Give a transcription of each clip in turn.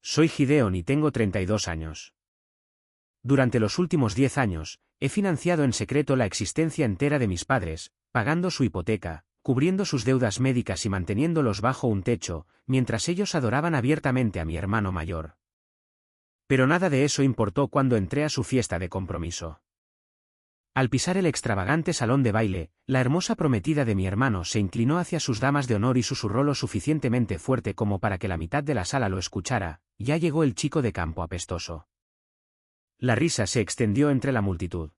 Soy Gideon y tengo 32 años. Durante los últimos 10 años, he financiado en secreto la existencia entera de mis padres, pagando su hipoteca, cubriendo sus deudas médicas y manteniéndolos bajo un techo, mientras ellos adoraban abiertamente a mi hermano mayor. Pero nada de eso importó cuando entré a su fiesta de compromiso. Al pisar el extravagante salón de baile, la hermosa prometida de mi hermano se inclinó hacia sus damas de honor y susurró lo suficientemente fuerte como para que la mitad de la sala lo escuchara: «Ya llegó el chico de campo apestoso». La risa se extendió entre la multitud.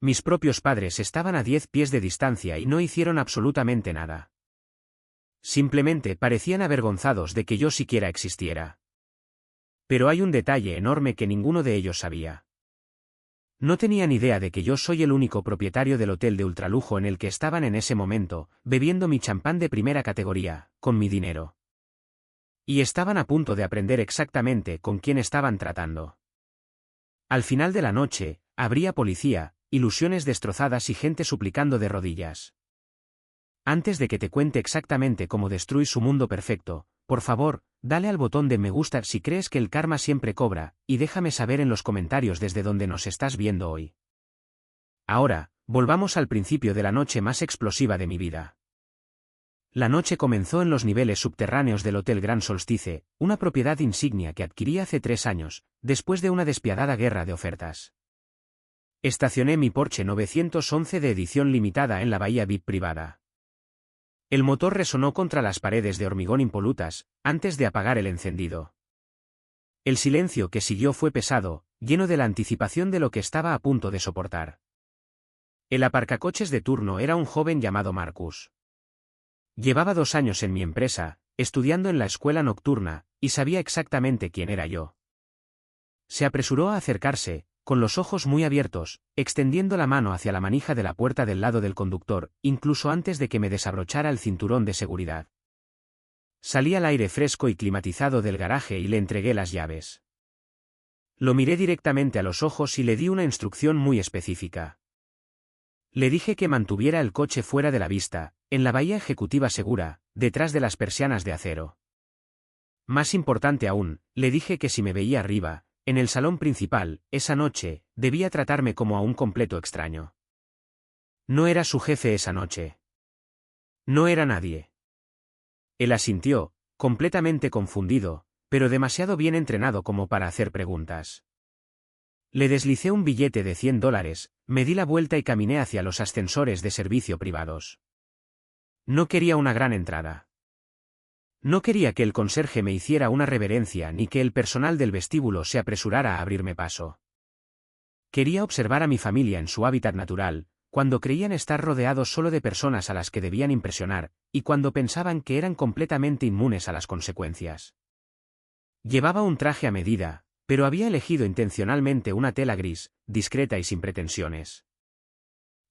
Mis propios padres estaban a 10 pies de distancia y no hicieron absolutamente nada. Simplemente parecían avergonzados de que yo siquiera existiera. Pero hay un detalle enorme que ninguno de ellos sabía. No tenían idea de que yo soy el único propietario del hotel de ultralujo en el que estaban en ese momento, bebiendo mi champán de primera categoría, con mi dinero. Y estaban a punto de aprender exactamente con quién estaban tratando. Al final de la noche, habría policía, ilusiones destrozadas y gente suplicando de rodillas. Antes de que te cuente exactamente cómo destruí su mundo perfecto, por favor, dale al botón de me gusta si crees que el karma siempre cobra, y déjame saber en los comentarios desde donde nos estás viendo hoy. Ahora, volvamos al principio de la noche más explosiva de mi vida. La noche comenzó en los niveles subterráneos del Hotel Gran Solstice, una propiedad insignia que adquirí hace 3 años, después de una despiadada guerra de ofertas. Estacioné mi Porsche 911 de edición limitada en la bahía VIP privada. El motor resonó contra las paredes de hormigón impolutas, antes de apagar el encendido. El silencio que siguió fue pesado, lleno de la anticipación de lo que estaba a punto de soportar. El aparcacoches de turno era un joven llamado Marcus. Llevaba 2 años en mi empresa, estudiando en la escuela nocturna, y sabía exactamente quién era yo. Se apresuró a acercarse, con los ojos muy abiertos, extendiendo la mano hacia la manija de la puerta del lado del conductor, incluso antes de que me desabrochara el cinturón de seguridad. Salí al aire fresco y climatizado del garaje y le entregué las llaves. Lo miré directamente a los ojos y le di una instrucción muy específica. Le dije que mantuviera el coche fuera de la vista, en la bahía ejecutiva segura, detrás de las persianas de acero. Más importante aún, le dije que si me veía arriba, en el salón principal, esa noche, debía tratarme como a un completo extraño. No era su jefe esa noche. No era nadie. Él asintió, completamente confundido, pero demasiado bien entrenado como para hacer preguntas. Le deslicé un billete de $100, me di la vuelta y caminé hacia los ascensores de servicio privados. No quería una gran entrada. No quería que el conserje me hiciera una reverencia ni que el personal del vestíbulo se apresurara a abrirme paso. Quería observar a mi familia en su hábitat natural, cuando creían estar rodeados solo de personas a las que debían impresionar, y cuando pensaban que eran completamente inmunes a las consecuencias. Llevaba un traje a medida, pero había elegido intencionalmente una tela gris, discreta y sin pretensiones.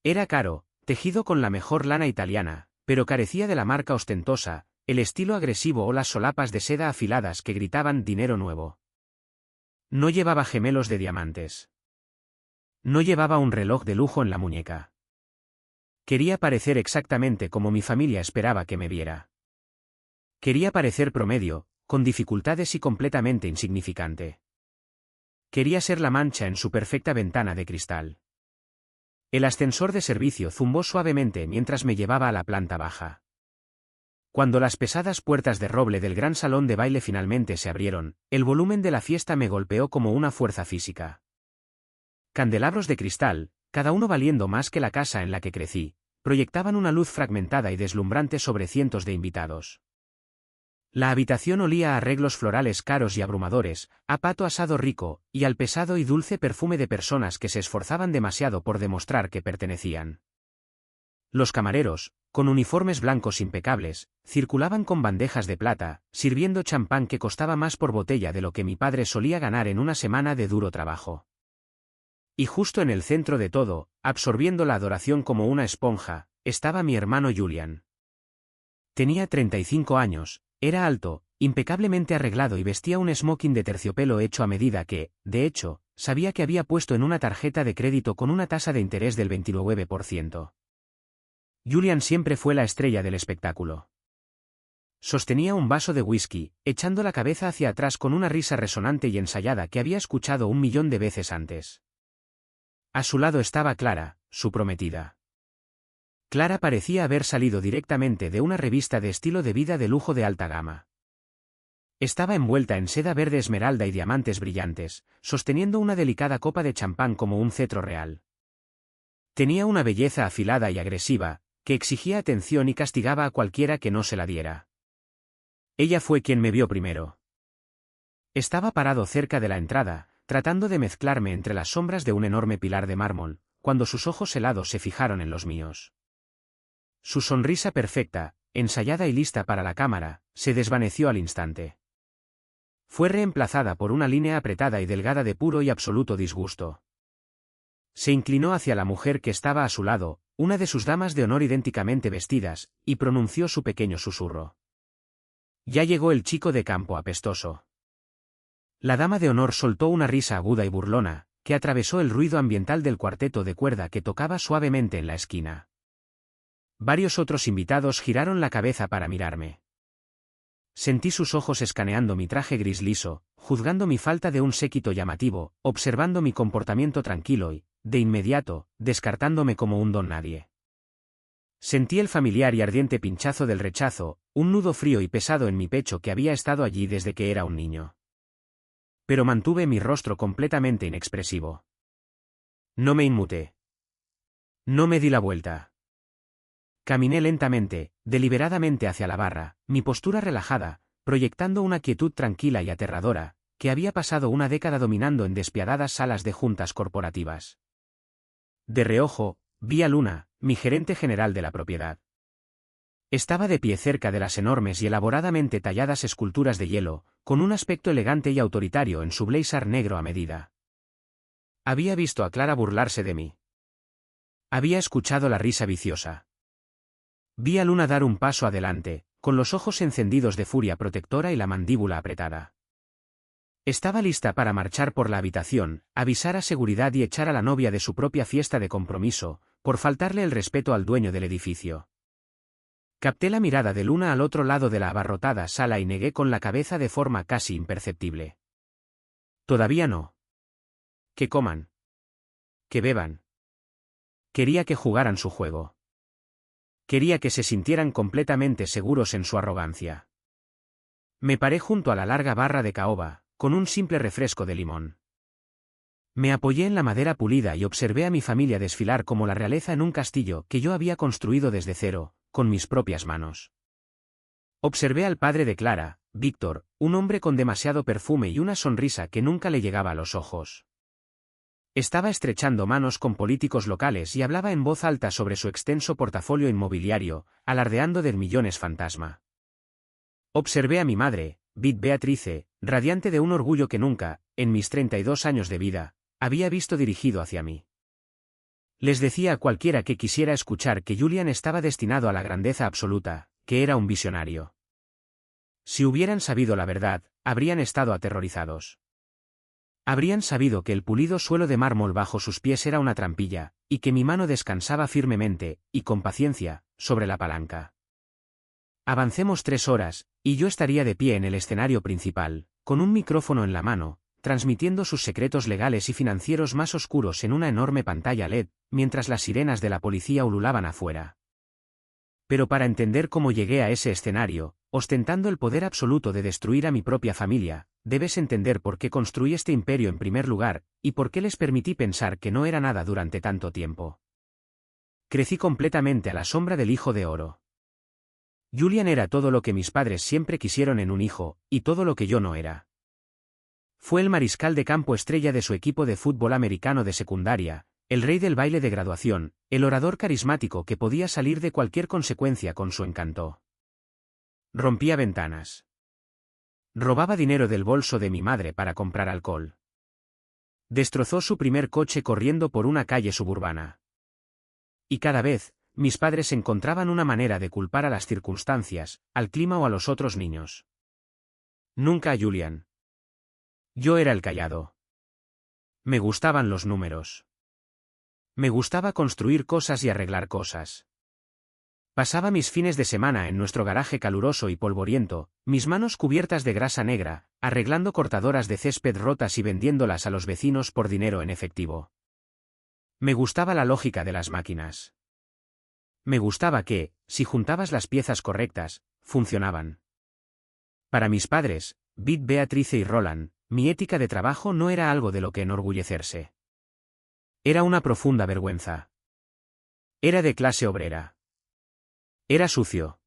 Era caro, tejido con la mejor lana italiana, pero carecía de la marca ostentosa, el estilo agresivo o las solapas de seda afiladas que gritaban dinero nuevo. No llevaba gemelos de diamantes. No llevaba un reloj de lujo en la muñeca. Quería parecer exactamente como mi familia esperaba que me viera. Quería parecer promedio, con dificultades y completamente insignificante. Quería ser la mancha en su perfecta ventana de cristal. El ascensor de servicio zumbó suavemente mientras me llevaba a la planta baja. Cuando las pesadas puertas de roble del gran salón de baile finalmente se abrieron, el volumen de la fiesta me golpeó como una fuerza física. Candelabros de cristal, cada uno valiendo más que la casa en la que crecí, proyectaban una luz fragmentada y deslumbrante sobre cientos de invitados. La habitación olía a arreglos florales caros y abrumadores, a pato asado rico, y al pesado y dulce perfume de personas que se esforzaban demasiado por demostrar que pertenecían. Los camareros, con uniformes blancos impecables, circulaban con bandejas de plata, sirviendo champán que costaba más por botella de lo que mi padre solía ganar en una semana de duro trabajo. Y justo en el centro de todo, absorbiendo la adoración como una esponja, estaba mi hermano Julian. Tenía 35 años, era alto, impecablemente arreglado y vestía un smoking de terciopelo hecho a medida que, de hecho, sabía que había puesto en una tarjeta de crédito con una tasa de interés del 29%. Julian siempre fue la estrella del espectáculo. Sostenía un vaso de whisky, echando la cabeza hacia atrás con una risa resonante y ensayada que había escuchado 1.000.000 de veces antes. A su lado estaba Clara, su prometida. Clara parecía haber salido directamente de una revista de estilo de vida de lujo de alta gama. Estaba envuelta en seda verde esmeralda y diamantes brillantes, sosteniendo una delicada copa de champán como un cetro real. Tenía una belleza afilada y agresiva, que exigía atención y castigaba a cualquiera que no se la diera. Ella fue quien me vio primero. Estaba parado cerca de la entrada, tratando de mezclarme entre las sombras de un enorme pilar de mármol, cuando sus ojos helados se fijaron en los míos. Su sonrisa perfecta, ensayada y lista para la cámara, se desvaneció al instante. Fue reemplazada por una línea apretada y delgada de puro y absoluto disgusto. Se inclinó hacia la mujer que estaba a su lado, una de sus damas de honor idénticamente vestidas, y pronunció su pequeño susurro. Ya llegó el chico de campo apestoso. La dama de honor soltó una risa aguda y burlona, que atravesó el ruido ambiental del cuarteto de cuerda que tocaba suavemente en la esquina. Varios otros invitados giraron la cabeza para mirarme. Sentí sus ojos escaneando mi traje gris liso, juzgando mi falta de un séquito llamativo, observando mi comportamiento tranquilo y, de inmediato, descartándome como un don nadie. Sentí el familiar y ardiente pinchazo del rechazo, un nudo frío y pesado en mi pecho que había estado allí desde que era un niño. Pero mantuve mi rostro completamente inexpresivo. No me inmuté. No me di la vuelta. Caminé lentamente, deliberadamente hacia la barra, mi postura relajada, proyectando una quietud tranquila y aterradora, que había pasado una década dominando en despiadadas salas de juntas corporativas. De reojo, vi a Luna, mi gerente general de la propiedad. Estaba de pie cerca de las enormes y elaboradamente talladas esculturas de hielo, con un aspecto elegante y autoritario en su blazer negro a medida. Había visto a Clara burlarse de mí. Había escuchado la risa viciosa. Vi a Luna dar un paso adelante, con los ojos encendidos de furia protectora y la mandíbula apretada. Estaba lista para marchar por la habitación, avisar a seguridad y echar a la novia de su propia fiesta de compromiso, por faltarle el respeto al dueño del edificio. Capté la mirada de Luna al otro lado de la abarrotada sala y negué con la cabeza de forma casi imperceptible. Todavía no. Que coman. Que beban. Quería que jugaran su juego. Quería que se sintieran completamente seguros en su arrogancia. Me paré junto a la larga barra de caoba, con un simple refresco de limón. Me apoyé en la madera pulida y observé a mi familia desfilar como la realeza en un castillo que yo había construido desde cero, con mis propias manos. Observé al padre de Clara, Víctor, un hombre con demasiado perfume y una sonrisa que nunca le llegaba a los ojos. Estaba estrechando manos con políticos locales y hablaba en voz alta sobre su extenso portafolio inmobiliario, alardeando de millones fantasma. Observé a mi madre, Beatrice, radiante de un orgullo que nunca, en mis 32 años de vida, había visto dirigido hacia mí. Les decía a cualquiera que quisiera escuchar que Julian estaba destinado a la grandeza absoluta, que era un visionario. Si hubieran sabido la verdad, habrían estado aterrorizados. Habrían sabido que el pulido suelo de mármol bajo sus pies era una trampilla, y que mi mano descansaba firmemente, y con paciencia, sobre la palanca. Avancemos 3 horas, y yo estaría de pie en el escenario principal, con un micrófono en la mano, transmitiendo sus secretos legales y financieros más oscuros en una enorme pantalla LED, mientras las sirenas de la policía ululaban afuera. Pero para entender cómo llegué a ese escenario, ostentando el poder absoluto de destruir a mi propia familia, debes entender por qué construí este imperio en primer lugar, y por qué les permití pensar que no era nada durante tanto tiempo. Crecí completamente a la sombra del hijo de oro. Julian era todo lo que mis padres siempre quisieron en un hijo, y todo lo que yo no era. Fue el mariscal de campo estrella de su equipo de fútbol americano de secundaria, el rey del baile de graduación, el orador carismático que podía salir de cualquier consecuencia con su encanto. Rompía ventanas. Robaba dinero del bolso de mi madre para comprar alcohol. Destrozó su primer coche corriendo por una calle suburbana. Y cada vez, mis padres encontraban una manera de culpar a las circunstancias, al clima o a los otros niños. Nunca a Julian. Yo era el callado. Me gustaban los números. Me gustaba construir cosas y arreglar cosas. Pasaba mis fines de semana en nuestro garaje caluroso y polvoriento, mis manos cubiertas de grasa negra, arreglando cortadoras de césped rotas y vendiéndolas a los vecinos por dinero en efectivo. Me gustaba la lógica de las máquinas. Me gustaba que, si juntabas las piezas correctas, funcionaban. Para mis padres, Bit, Beatrice y Roland, mi ética de trabajo no era algo de lo que enorgullecerse. Era una profunda vergüenza. Era de clase obrera. Era sucio.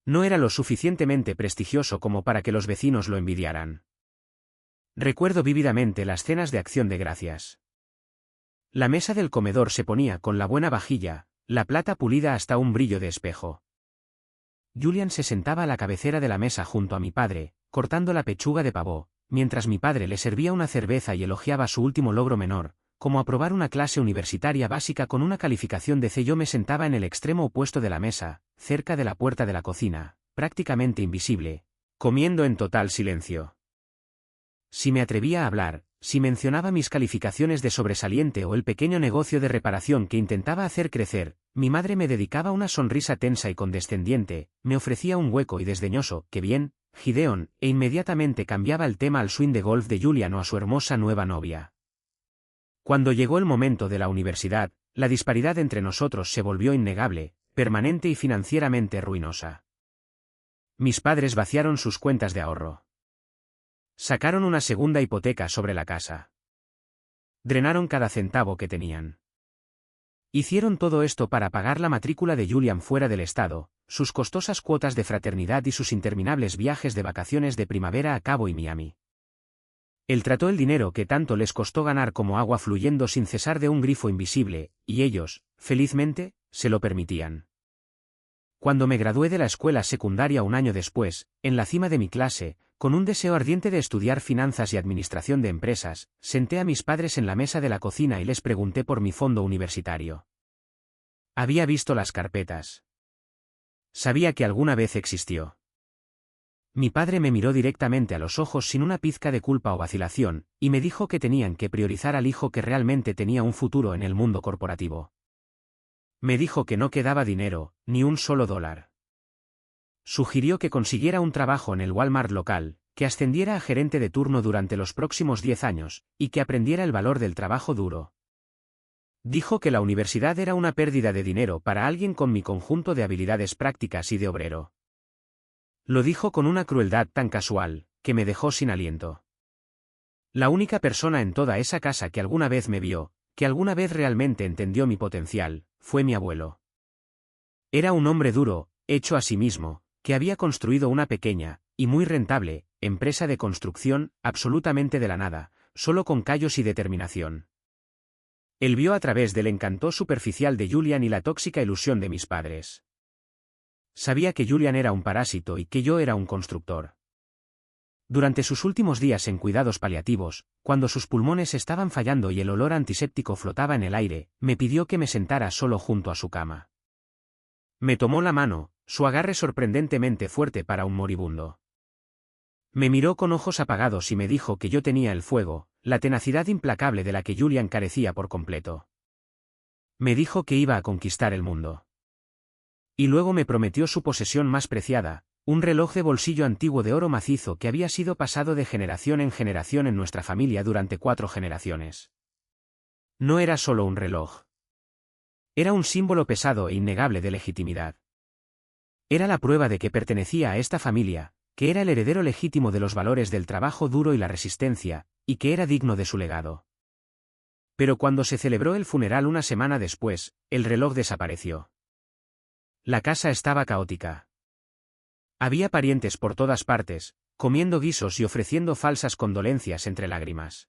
No era lo suficientemente prestigioso como para que los vecinos lo envidiaran. Recuerdo vívidamente las cenas de Acción de Gracias. La mesa del comedor se ponía con la buena vajilla, la plata pulida hasta un brillo de espejo. Julian se sentaba a la cabecera de la mesa junto a mi padre, cortando la pechuga de pavó, mientras mi padre le servía una cerveza y elogiaba su último logro menor, como aprobar una clase universitaria básica con una calificación de C. Yo me sentaba en el extremo opuesto de la mesa, cerca de la puerta de la cocina, prácticamente invisible, comiendo en total silencio. Si me atrevía a hablar, si mencionaba mis calificaciones de sobresaliente o el pequeño negocio de reparación que intentaba hacer crecer, mi madre me dedicaba una sonrisa tensa y condescendiente, me ofrecía un hueco y desdeñoso, «Qué bien, Gideon», e inmediatamente cambiaba el tema al swing de golf de Julian o a su hermosa nueva novia. Cuando llegó el momento de la universidad, la disparidad entre nosotros se volvió innegable, permanente y financieramente ruinosa. Mis padres vaciaron sus cuentas de ahorro. Sacaron una segunda hipoteca sobre la casa. Drenaron cada centavo que tenían. Hicieron todo esto para pagar la matrícula de Julian fuera del estado, sus costosas cuotas de fraternidad y sus interminables viajes de vacaciones de primavera a Cabo y Miami. Él trató el dinero que tanto les costó ganar como agua fluyendo sin cesar de un grifo invisible, y ellos, felizmente, se lo permitían. Cuando me gradué de la escuela secundaria un año después, en la cima de mi clase, con un deseo ardiente de estudiar finanzas y administración de empresas, senté a mis padres en la mesa de la cocina y les pregunté por mi fondo universitario. Había visto las carpetas. Sabía que alguna vez existió. Mi padre me miró directamente a los ojos sin una pizca de culpa o vacilación, y me dijo que tenían que priorizar al hijo que realmente tenía un futuro en el mundo corporativo. Me dijo que no quedaba dinero, ni un solo dólar. Sugirió que consiguiera un trabajo en el Walmart local, que ascendiera a gerente de turno durante los próximos 10 años, y que aprendiera el valor del trabajo duro. Dijo que la universidad era una pérdida de dinero para alguien con mi conjunto de habilidades prácticas y de obrero. Lo dijo con una crueldad tan casual, que me dejó sin aliento. La única persona en toda esa casa que alguna vez me vio, que alguna vez realmente entendió mi potencial, fue mi abuelo. Era un hombre duro, hecho a sí mismo, que había construido una pequeña, y muy rentable, empresa de construcción, absolutamente de la nada, solo con callos y determinación. Él vio a través del encanto superficial de Julian y la tóxica ilusión de mis padres. Sabía que Julian era un parásito y que yo era un constructor. Durante sus últimos días en cuidados paliativos, cuando sus pulmones estaban fallando y el olor antiséptico flotaba en el aire, me pidió que me sentara solo junto a su cama. Me tomó la mano, su agarre sorprendentemente fuerte para un moribundo. Me miró con ojos apagados y me dijo que yo tenía el fuego, la tenacidad implacable de la que Julian carecía por completo. Me dijo que iba a conquistar el mundo. Y luego me prometió su posesión más preciada, un reloj de bolsillo antiguo de oro macizo que había sido pasado de generación en generación en nuestra familia durante 4 generaciones. No era solo un reloj. Era un símbolo pesado e innegable de legitimidad. Era la prueba de que pertenecía a esta familia, que era el heredero legítimo de los valores del trabajo duro y la resistencia, y que era digno de su legado. Pero cuando se celebró el funeral una semana después, el reloj desapareció. La casa estaba caótica. Había parientes por todas partes, comiendo guisos y ofreciendo falsas condolencias entre lágrimas.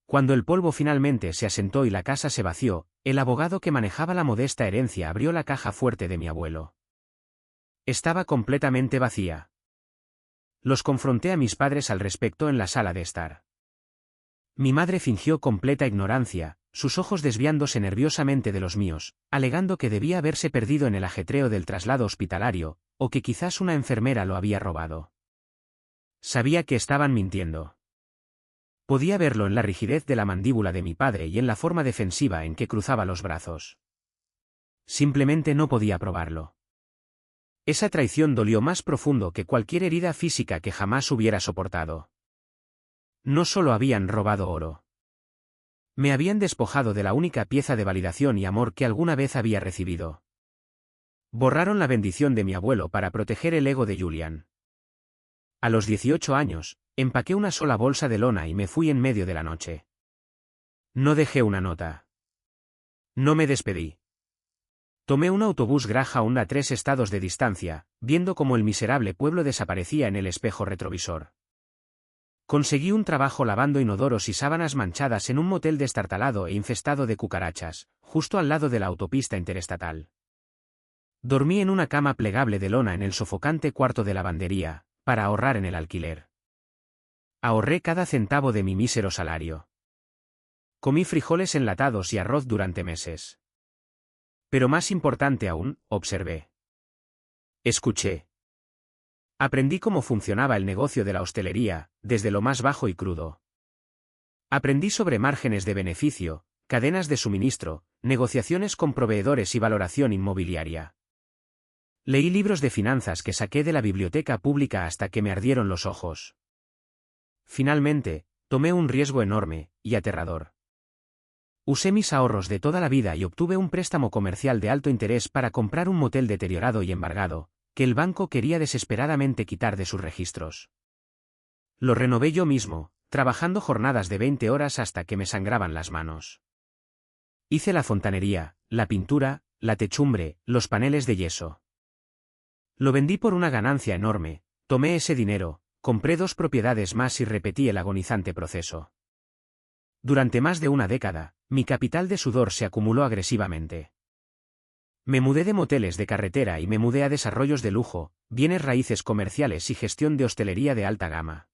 Cuando el polvo finalmente se asentó y la casa se vació, el abogado que manejaba la modesta herencia abrió la caja fuerte de mi abuelo. Estaba completamente vacía. Los confronté a mis padres al respecto en la sala de estar. Mi madre fingió completa ignorancia, sus ojos desviándose nerviosamente de los míos, alegando que debía haberse perdido en el ajetreo del traslado hospitalario, o que quizás una enfermera lo había robado. Sabía que estaban mintiendo. Podía verlo en la rigidez de la mandíbula de mi padre y en la forma defensiva en que cruzaba los brazos. Simplemente no podía probarlo. Esa traición dolió más profundo que cualquier herida física que jamás hubiera soportado. No solo habían robado oro. Me habían despojado de la única pieza de validación y amor que alguna vez había recibido. Borraron la bendición de mi abuelo para proteger el ego de Julian. A los 18 años, empaqué una sola bolsa de lona y me fui en medio de la noche. No dejé una nota. No me despedí. Tomé un autobús Greyhound a 3 estados de distancia, viendo cómo el miserable pueblo desaparecía en el espejo retrovisor. Conseguí un trabajo lavando inodoros y sábanas manchadas en un motel destartalado e infestado de cucarachas, justo al lado de la autopista interestatal. Dormí en una cama plegable de lona en el sofocante cuarto de lavandería, para ahorrar en el alquiler. Ahorré cada centavo de mi mísero salario. Comí frijoles enlatados y arroz durante meses. Pero más importante aún, observé. Escuché. Aprendí cómo funcionaba el negocio de la hostelería, desde lo más bajo y crudo. Aprendí sobre márgenes de beneficio, cadenas de suministro, negociaciones con proveedores y valoración inmobiliaria. Leí libros de finanzas que saqué de la biblioteca pública hasta que me ardieron los ojos. Finalmente, tomé un riesgo enorme, y aterrador. Usé mis ahorros de toda la vida y obtuve un préstamo comercial de alto interés para comprar un motel deteriorado y embargado, que el banco quería desesperadamente quitar de sus registros. Lo renové yo mismo, trabajando jornadas de 20 horas hasta que me sangraban las manos. Hice la fontanería, la pintura, la techumbre, los paneles de yeso. Lo vendí por una ganancia enorme, tomé ese dinero, compré 2 propiedades más y repetí el agonizante proceso. Durante más de una década, mi capital de sudor se acumuló agresivamente. Me mudé de moteles de carretera y me mudé a desarrollos de lujo, bienes raíces comerciales y gestión de hostelería de alta gama.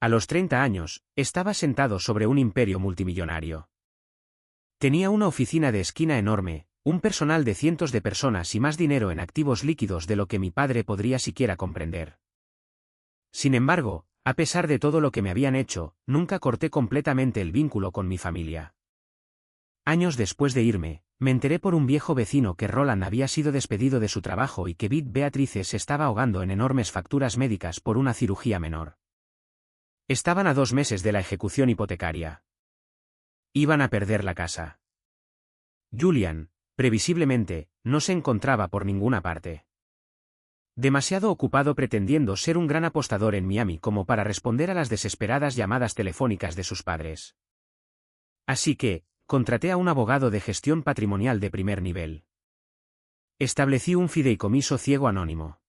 A los 30 años, estaba sentado sobre un imperio multimillonario. Tenía una oficina de esquina enorme, un personal de cientos de personas y más dinero en activos líquidos de lo que mi padre podría siquiera comprender. Sin embargo, a pesar de todo lo que me habían hecho, nunca corté completamente el vínculo con mi familia. Años después de irme, me enteré por un viejo vecino que Roland había sido despedido de su trabajo y que Beatrice se estaba ahogando en enormes facturas médicas por una cirugía menor. Estaban a 2 meses de la ejecución hipotecaria. Iban a perder la casa. Julian, previsiblemente, no se encontraba por ninguna parte. Demasiado ocupado pretendiendo ser un gran apostador en Miami como para responder a las desesperadas llamadas telefónicas de sus padres. Así que, contraté a un abogado de gestión patrimonial de primer nivel. Establecí un fideicomiso ciego anónimo.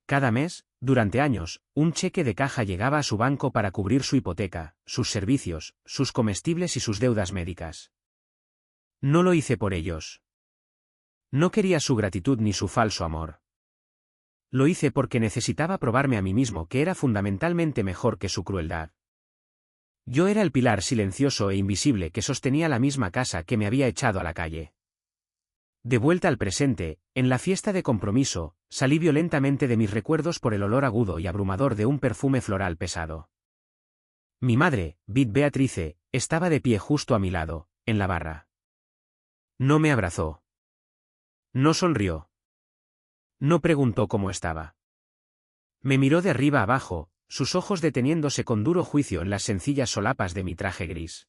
Cada mes, durante años, un cheque de caja llegaba a su banco para cubrir su hipoteca, sus servicios, sus comestibles y sus deudas médicas. No lo hice por ellos. No quería su gratitud ni su falso amor. Lo hice porque necesitaba probarme a mí mismo que era fundamentalmente mejor que su crueldad. Yo era el pilar silencioso e invisible que sostenía la misma casa que me había echado a la calle. De vuelta al presente, en la fiesta de compromiso, salí violentamente de mis recuerdos por el olor agudo y abrumador de un perfume floral pesado. Mi madre, Beatrice, estaba de pie justo a mi lado, en la barra. No me abrazó. No sonrió. No preguntó cómo estaba. Me miró de arriba abajo, sus ojos deteniéndose con duro juicio en las sencillas solapas de mi traje gris.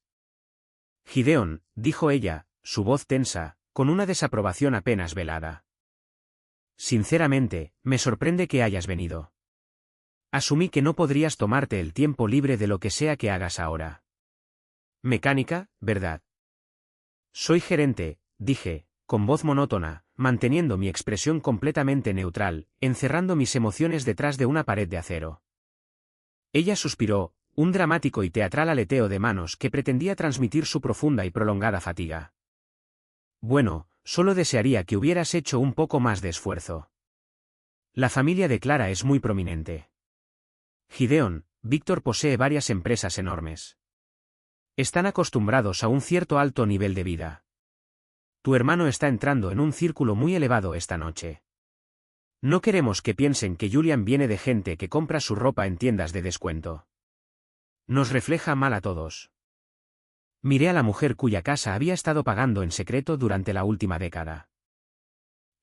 Gideon, dijo ella, su voz tensa, con una desaprobación apenas velada. Sinceramente, me sorprende que hayas venido. Asumí que no podrías tomarte el tiempo libre de lo que sea que hagas ahora. Mecánica, ¿verdad? Soy gerente, dije, con voz monótona, manteniendo mi expresión completamente neutral, encerrando mis emociones detrás de una pared de acero. Ella suspiró, un dramático y teatral aleteo de manos que pretendía transmitir su profunda y prolongada fatiga. Bueno, solo desearía que hubieras hecho un poco más de esfuerzo. La familia de Clara es muy prominente. Gideon, Víctor posee varias empresas enormes. Están acostumbrados a un cierto alto nivel de vida. Tu hermano está entrando en un círculo muy elevado esta noche. No queremos que piensen que Julian viene de gente que compra su ropa en tiendas de descuento. Nos refleja mal a todos. Miré a la mujer cuya casa había estado pagando en secreto durante la última década.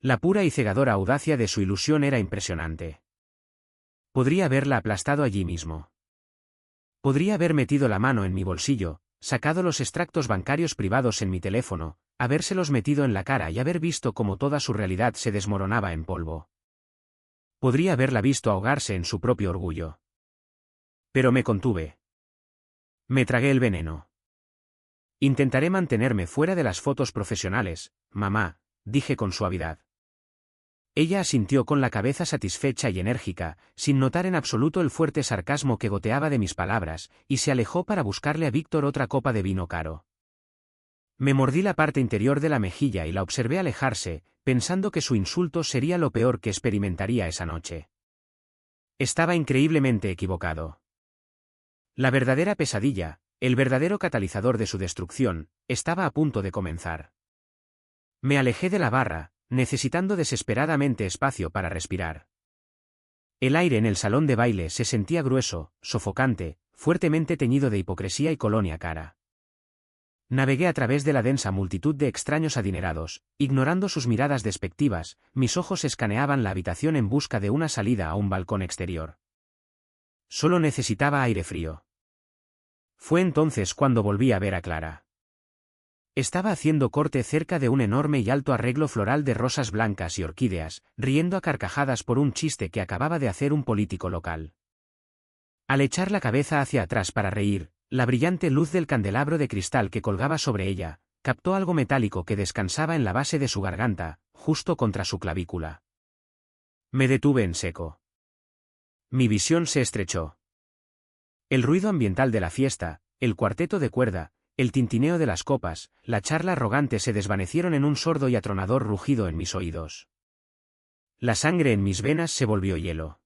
La pura y cegadora audacia de su ilusión era impresionante. Podría haberla aplastado allí mismo. Podría haber metido la mano en mi bolsillo, sacado los extractos bancarios privados en mi teléfono, habérselos metido en la cara y haber visto cómo toda su realidad se desmoronaba en polvo. Podría haberla visto ahogarse en su propio orgullo. Pero me contuve. Me tragué el veneno. Intentaré mantenerme fuera de las fotos profesionales, mamá, dije con suavidad. Ella asintió con la cabeza satisfecha y enérgica, sin notar en absoluto el fuerte sarcasmo que goteaba de mis palabras, y se alejó para buscarle a Víctor otra copa de vino caro. Me mordí la parte interior de la mejilla y la observé alejarse, pensando que su insulto sería lo peor que experimentaría esa noche. Estaba increíblemente equivocado. La verdadera pesadilla, el verdadero catalizador de su destrucción, estaba a punto de comenzar. Me alejé de la barra, necesitando desesperadamente espacio para respirar. El aire en el salón de baile se sentía grueso, sofocante, fuertemente teñido de hipocresía y colonia cara. Navegué a través de la densa multitud de extraños adinerados, ignorando sus miradas despectivas, mis ojos escaneaban la habitación en busca de una salida a un balcón exterior. Solo necesitaba aire frío. Fue entonces cuando volví a ver a Clara. Estaba haciendo corte cerca de un enorme y alto arreglo floral de rosas blancas y orquídeas, riendo a carcajadas por un chiste que acababa de hacer un político local. Al echar la cabeza hacia atrás para reír, la brillante luz del candelabro de cristal que colgaba sobre ella, captó algo metálico que descansaba en la base de su garganta, justo contra su clavícula. Me detuve en seco. Mi visión se estrechó. El ruido ambiental de la fiesta, el cuarteto de cuerda, el tintineo de las copas, la charla arrogante se desvanecieron en un sordo y atronador rugido en mis oídos. La sangre en mis venas se volvió hielo.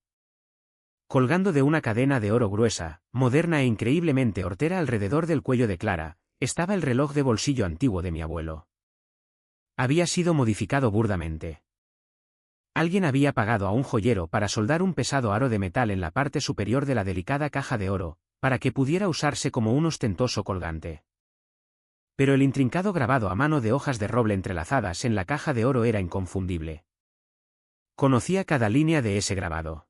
Colgando de una cadena de oro gruesa, moderna e increíblemente hortera alrededor del cuello de Clara, estaba el reloj de bolsillo antiguo de mi abuelo. Había sido modificado burdamente. Alguien había pagado a un joyero para soldar un pesado aro de metal en la parte superior de la delicada caja de oro, para que pudiera usarse como un ostentoso colgante. Pero el intrincado grabado a mano de hojas de roble entrelazadas en la caja de oro era inconfundible. Conocía cada línea de ese grabado.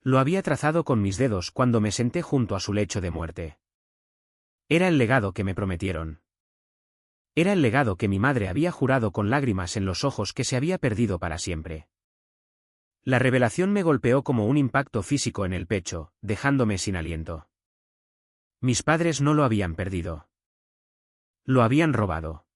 Lo había trazado con mis dedos cuando me senté junto a su lecho de muerte. Era el legado que me prometieron. Era el legado que mi madre había jurado con lágrimas en los ojos que se había perdido para siempre. La revelación me golpeó como un impacto físico en el pecho, dejándome sin aliento. Mis padres no lo habían perdido. Lo habían robado.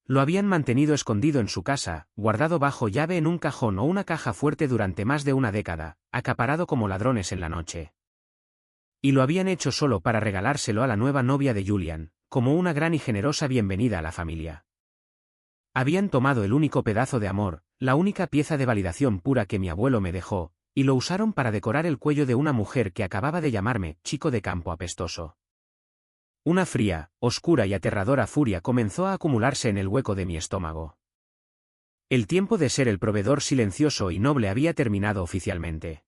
Lo habían mantenido escondido en su casa, guardado bajo llave en un cajón o una caja fuerte durante más de una década, acaparado como ladrones en la noche. Y lo habían hecho solo para regalárselo a la nueva novia de Julian, como una gran y generosa bienvenida a la familia. Habían tomado el único pedazo de amor, la única pieza de validación pura que mi abuelo me dejó, y lo usaron para decorar el cuello de una mujer que acababa de llamarme chico de campo apestoso. Una fría, oscura y aterradora furia comenzó a acumularse en el hueco de mi estómago. El tiempo de ser el proveedor silencioso y noble había terminado oficialmente.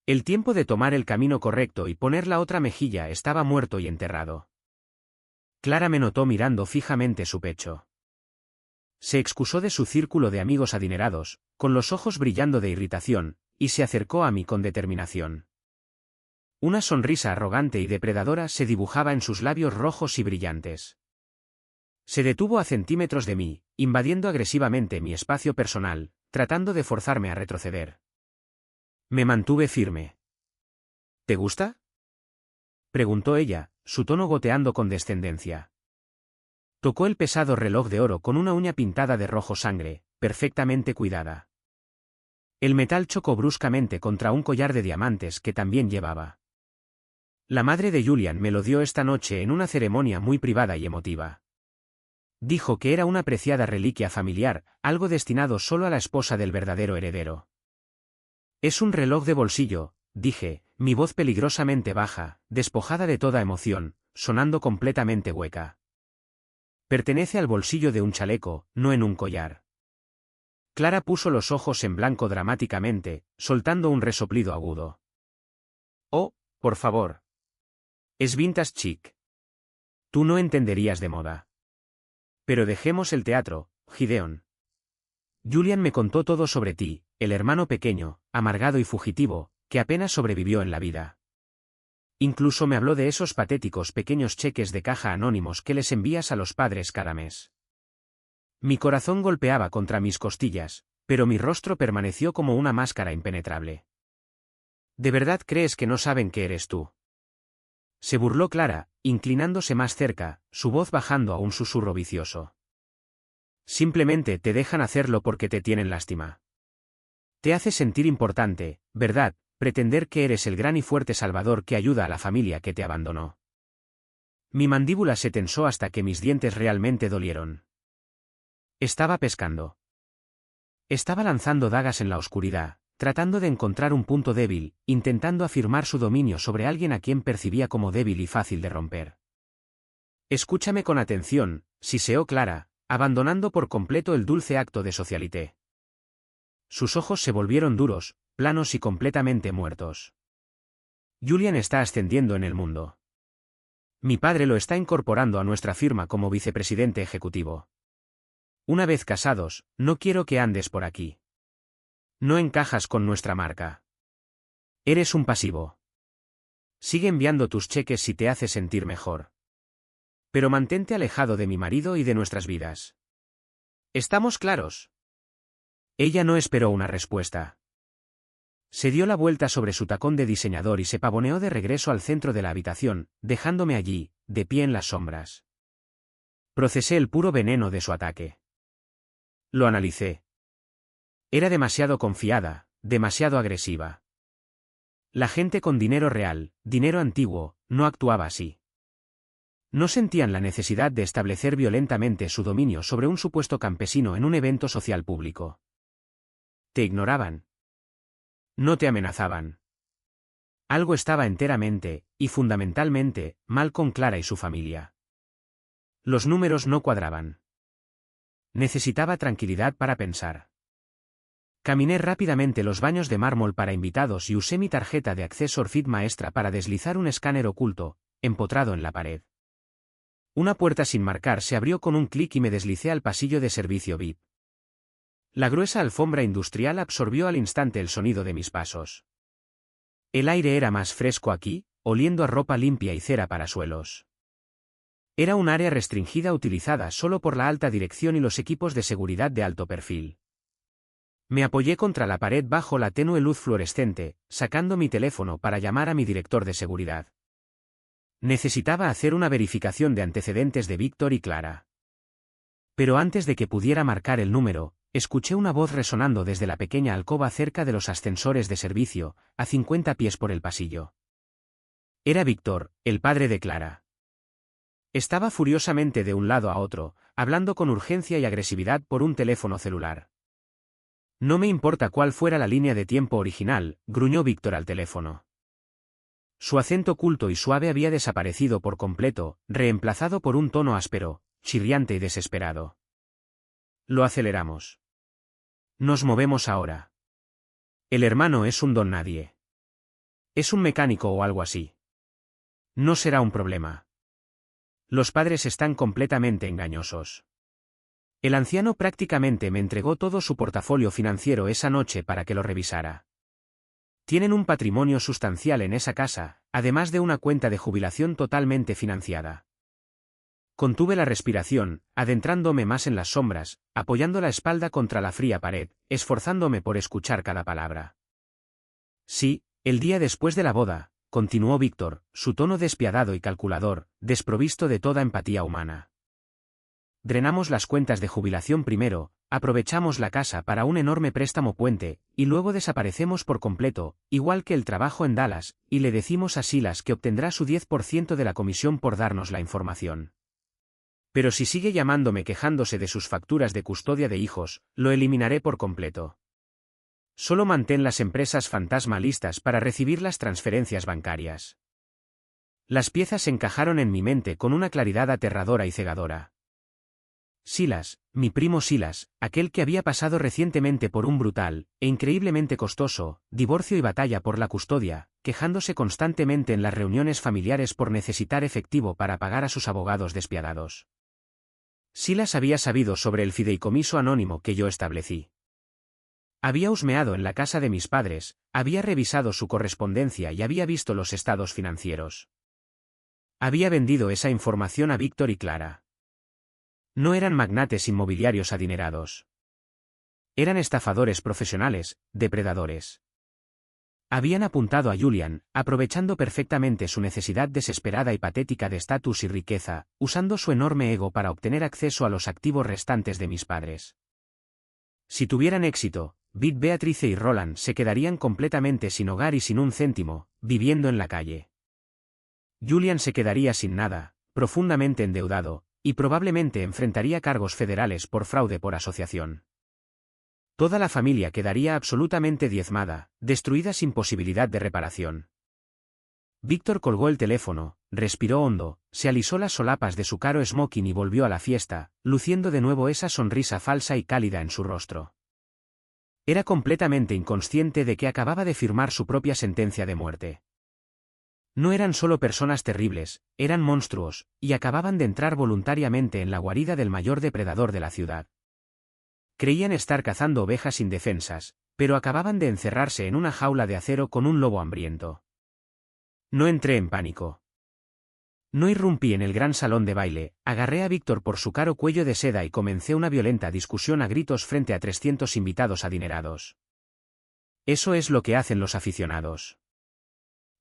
El tiempo de tomar el camino correcto y poner la otra mejilla estaba muerto y enterrado. Clara me notó mirando fijamente su pecho. Se excusó de su círculo de amigos adinerados, con los ojos brillando de irritación, y se acercó a mí con determinación. Una sonrisa arrogante y depredadora se dibujaba en sus labios rojos y brillantes. Se detuvo a centímetros de mí, invadiendo agresivamente mi espacio personal, tratando de forzarme a retroceder. Me mantuve firme. ¿Te gusta?, preguntó ella, su tono goteando con descendencia. Tocó el pesado reloj de oro con una uña pintada de rojo sangre, perfectamente cuidada. El metal chocó bruscamente contra un collar de diamantes que también llevaba. La madre de Julian me lo dio esta noche en una ceremonia muy privada y emotiva. Dijo que era una preciada reliquia familiar, algo destinado solo a la esposa del verdadero heredero. Es un reloj de bolsillo, dije, mi voz peligrosamente baja, despojada de toda emoción, sonando completamente hueca. Pertenece al bolsillo de un chaleco, no en un collar. Clara puso los ojos en blanco dramáticamente, soltando un resoplido agudo. Oh, por favor. Es vintage chic. Tú no entenderías de moda. Pero dejemos el teatro, Gideon. Julian me contó todo sobre ti, el hermano pequeño, amargado y fugitivo, que apenas sobrevivió en la vida. Incluso me habló de esos patéticos pequeños cheques de caja anónimos que les envías a los padres cada mes. Mi corazón golpeaba contra mis costillas, pero mi rostro permaneció como una máscara impenetrable. ¿De verdad crees que no saben que eres tú? Se burló Clara, inclinándose más cerca, su voz bajando a un susurro vicioso. Simplemente te dejan hacerlo porque te tienen lástima. Te hace sentir importante, ¿verdad? Pretender que eres el gran y fuerte salvador que ayuda a la familia que te abandonó. Mi mandíbula se tensó hasta que mis dientes realmente dolieron. Estaba pescando. Estaba lanzando dagas en la oscuridad, tratando de encontrar un punto débil, intentando afirmar su dominio sobre alguien a quien percibía como débil y fácil de romper. Escúchame con atención, siseó Clara, abandonando por completo el dulce acto de socialité. Sus ojos se volvieron duros, planos y completamente muertos. Julian está ascendiendo en el mundo. Mi padre lo está incorporando a nuestra firma como vicepresidente ejecutivo. Una vez casados, no quiero que andes por aquí. No encajas con nuestra marca. Eres un pasivo. Sigue enviando tus cheques si te hace sentir mejor. Pero mantente alejado de mi marido y de nuestras vidas. ¿Estamos claros? Ella no esperó una respuesta. Se dio la vuelta sobre su tacón de diseñador y se pavoneó de regreso al centro de la habitación, dejándome allí, de pie en las sombras. Procesé el puro veneno de su ataque. Lo analicé. Era demasiado confiada, demasiado agresiva. La gente con dinero real, dinero antiguo, no actuaba así. No sentían la necesidad de establecer violentamente su dominio sobre un supuesto campesino en un evento social público. Te ignoraban. No te amenazaban. Algo estaba enteramente, y fundamentalmente, mal con Clara y su familia. Los números no cuadraban. Necesitaba tranquilidad para pensar. Caminé rápidamente los baños de mármol para invitados y usé mi tarjeta de acceso Orfid Maestra para deslizar un escáner oculto, empotrado en la pared. Una puerta sin marcar se abrió con un clic y me deslicé al pasillo de servicio VIP. La gruesa alfombra industrial absorbió al instante el sonido de mis pasos. El aire era más fresco aquí, oliendo a ropa limpia y cera para suelos. Era un área restringida utilizada solo por la alta dirección y los equipos de seguridad de alto perfil. Me apoyé contra la pared bajo la tenue luz fluorescente, sacando mi teléfono para llamar a mi director de seguridad. Necesitaba hacer una verificación de antecedentes de Víctor y Clara. Pero antes de que pudiera marcar el número, escuché una voz resonando desde la pequeña alcoba cerca de los ascensores de servicio, a 50 pies por el pasillo. Era Víctor, el padre de Clara. Estaba furiosamente de un lado a otro, hablando con urgencia y agresividad por un teléfono celular. No me importa cuál fuera la línea de tiempo original, gruñó Víctor al teléfono. Su acento culto y suave había desaparecido por completo, reemplazado por un tono áspero, chirriante y desesperado. Lo aceleramos. Nos movemos ahora. El hermano es un don nadie. Es un mecánico o algo así. No será un problema. Los padres están completamente engañosos. El anciano prácticamente me entregó todo su portafolio financiero esa noche para que lo revisara. Tienen un patrimonio sustancial en esa casa, además de una cuenta de jubilación totalmente financiada. Contuve la respiración, adentrándome más en las sombras, apoyando la espalda contra la fría pared, esforzándome por escuchar cada palabra. Sí, el día después de la boda, continuó Víctor, su tono despiadado y calculador, desprovisto de toda empatía humana. Drenamos las cuentas de jubilación primero, aprovechamos la casa para un enorme préstamo puente, y luego desaparecemos por completo, igual que el trabajo en Dallas, y le decimos a Silas que obtendrá su 10% de la comisión por darnos la información. Pero si sigue llamándome quejándose de sus facturas de custodia de hijos, lo eliminaré por completo. Solo mantén las empresas fantasma listas para recibir las transferencias bancarias. Las piezas encajaron en mi mente con una claridad aterradora y cegadora. Silas, mi primo Silas, aquel que había pasado recientemente por un brutal, e increíblemente costoso, divorcio y batalla por la custodia, quejándose constantemente en las reuniones familiares por necesitar efectivo para pagar a sus abogados despiadados. Silas había sabido sobre el fideicomiso anónimo que yo establecí. Había husmeado en la casa de mis padres, había revisado su correspondencia y había visto los estados financieros. Había vendido esa información a Víctor y Clara. No eran magnates inmobiliarios adinerados. Eran estafadores profesionales, depredadores. Habían apuntado a Julian, aprovechando perfectamente su necesidad desesperada y patética de estatus y riqueza, usando su enorme ego para obtener acceso a los activos restantes de mis padres. Si tuvieran éxito, Beatrice y Roland se quedarían completamente sin hogar y sin un céntimo, viviendo en la calle. Julian se quedaría sin nada, profundamente endeudado, y probablemente enfrentaría cargos federales por fraude por asociación. Toda la familia quedaría absolutamente diezmada, destruida sin posibilidad de reparación. Víctor colgó el teléfono, respiró hondo, se alisó las solapas de su caro smoking y volvió a la fiesta, luciendo de nuevo esa sonrisa falsa y cálida en su rostro. Era completamente inconsciente de que acababa de firmar su propia sentencia de muerte. No eran solo personas terribles, eran monstruos, y acababan de entrar voluntariamente en la guarida del mayor depredador de la ciudad. Creían estar cazando ovejas indefensas, pero acababan de encerrarse en una jaula de acero con un lobo hambriento. No entré en pánico. No irrumpí en el gran salón de baile, agarré a Víctor por su caro cuello de seda y comencé una violenta discusión a gritos frente a 300 invitados adinerados. Eso es lo que hacen los aficionados.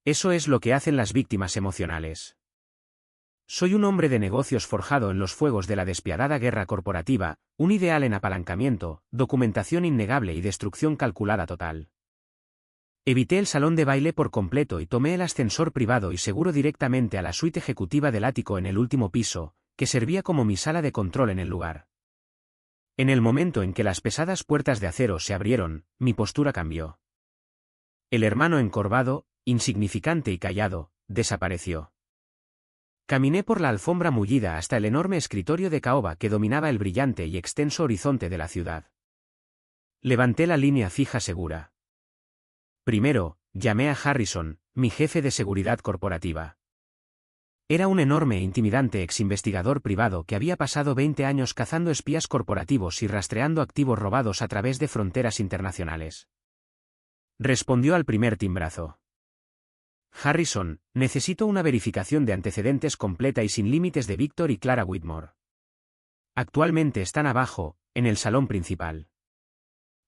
Eso es lo que hacen las víctimas emocionales. Soy un hombre de negocios forjado en los fuegos de la despiadada guerra corporativa, un ideal en apalancamiento, documentación innegable y destrucción calculada total. Evité el salón de baile por completo y tomé el ascensor privado y seguro directamente a la suite ejecutiva del ático en el último piso, que servía como mi sala de control en el lugar. En el momento en que las pesadas puertas de acero se abrieron, mi postura cambió. El hermano encorvado, insignificante y callado, desapareció. Caminé por la alfombra mullida hasta el enorme escritorio de caoba que dominaba el brillante y extenso horizonte de la ciudad. Levanté la línea fija segura. Primero, llamé a Harrison, mi jefe de seguridad corporativa. Era un enorme e intimidante ex-investigador privado que había pasado 20 años cazando espías corporativos y rastreando activos robados a través de fronteras internacionales. Respondió al primer timbrazo. Harrison, necesito una verificación de antecedentes completa y sin límites de Víctor y Clara Whitmore. Actualmente están abajo, en el salón principal.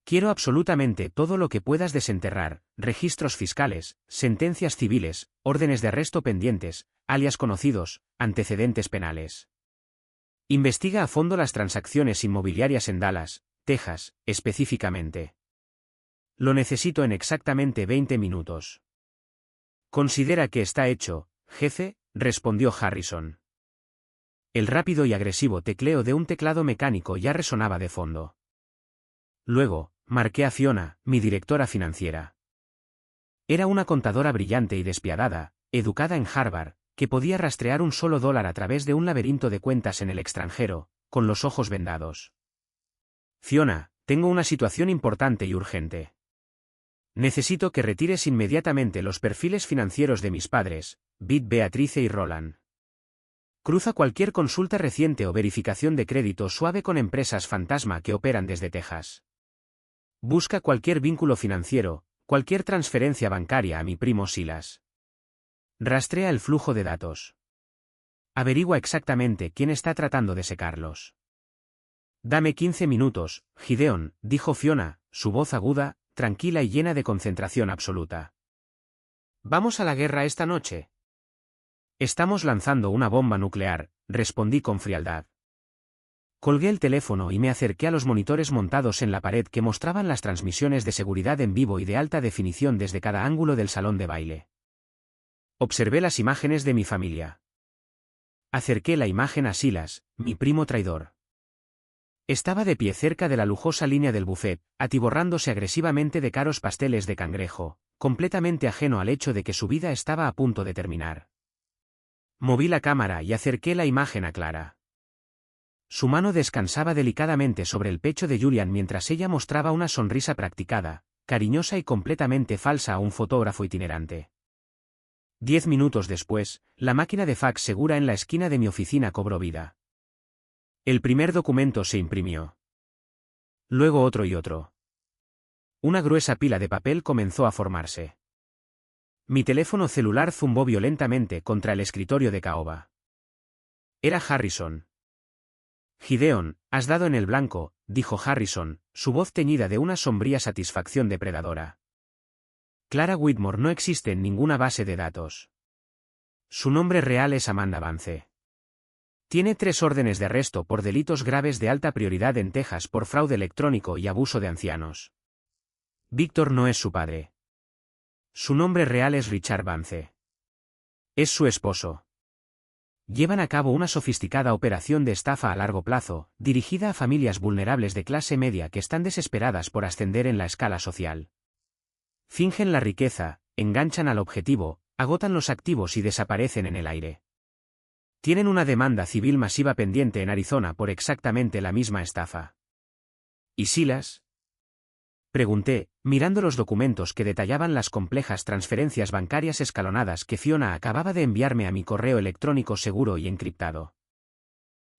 Quiero absolutamente todo lo que puedas desenterrar, registros fiscales, sentencias civiles, órdenes de arresto pendientes, alias conocidos, antecedentes penales. Investiga a fondo las transacciones inmobiliarias en Dallas, Texas, específicamente. Lo necesito en exactamente 20 minutos. Considera que está hecho, jefe, respondió Harrison. El rápido y agresivo tecleo de un teclado mecánico ya resonaba de fondo. Luego, marqué a Fiona, mi directora financiera. Era una contadora brillante y despiadada, educada en Harvard, que podía rastrear un solo dólar a través de un laberinto de cuentas en el extranjero, con los ojos vendados. Fiona, tengo una situación importante y urgente. Necesito que retires inmediatamente los perfiles financieros de mis padres, Beatrice y Roland. Cruza cualquier consulta reciente o verificación de crédito suave con empresas fantasma que operan desde Texas. Busca cualquier vínculo financiero, cualquier transferencia bancaria a mi primo Silas. Rastrea el flujo de datos. Averigua exactamente quién está tratando de secarlos. Dame 15 minutos, Gideon, dijo Fiona, su voz aguda, tranquila y llena de concentración absoluta. ¿Vamos a la guerra esta noche? Estamos lanzando una bomba nuclear, respondí con frialdad. Colgué el teléfono y me acerqué a los monitores montados en la pared que mostraban las transmisiones de seguridad en vivo y de alta definición desde cada ángulo del salón de baile. Observé las imágenes de mi familia. Acerqué la imagen a Silas, mi primo traidor. Estaba de pie cerca de la lujosa línea del buffet, atiborrándose agresivamente de caros pasteles de cangrejo, completamente ajeno al hecho de que su vida estaba a punto de terminar. Moví la cámara y acerqué la imagen a Clara. Su mano descansaba delicadamente sobre el pecho de Julian mientras ella mostraba una sonrisa practicada, cariñosa y completamente falsa a un fotógrafo itinerante. 10 minutos después, la máquina de fax segura en la esquina de mi oficina cobró vida. El primer documento se imprimió. Luego otro y otro. Una gruesa pila de papel comenzó a formarse. Mi teléfono celular zumbó violentamente contra el escritorio de caoba. Era Harrison. Gideon, has dado en el blanco, dijo Harrison, su voz teñida de una sombría satisfacción depredadora. Clara Whitmore no existe en ninguna base de datos. Su nombre real es Amanda Vance. Tiene 3 órdenes de arresto por delitos graves de alta prioridad en Texas por fraude electrónico y abuso de ancianos. Víctor no es su padre. Su nombre real es Richard Vance. Es su esposo. Llevan a cabo una sofisticada operación de estafa a largo plazo, dirigida a familias vulnerables de clase media que están desesperadas por ascender en la escala social. Fingen la riqueza, enganchan al objetivo, agotan los activos y desaparecen en el aire. Tienen una demanda civil masiva pendiente en Arizona por exactamente la misma estafa. ¿Y Silas? Pregunté, mirando los documentos que detallaban las complejas transferencias bancarias escalonadas que Fiona acababa de enviarme a mi correo electrónico seguro y encriptado.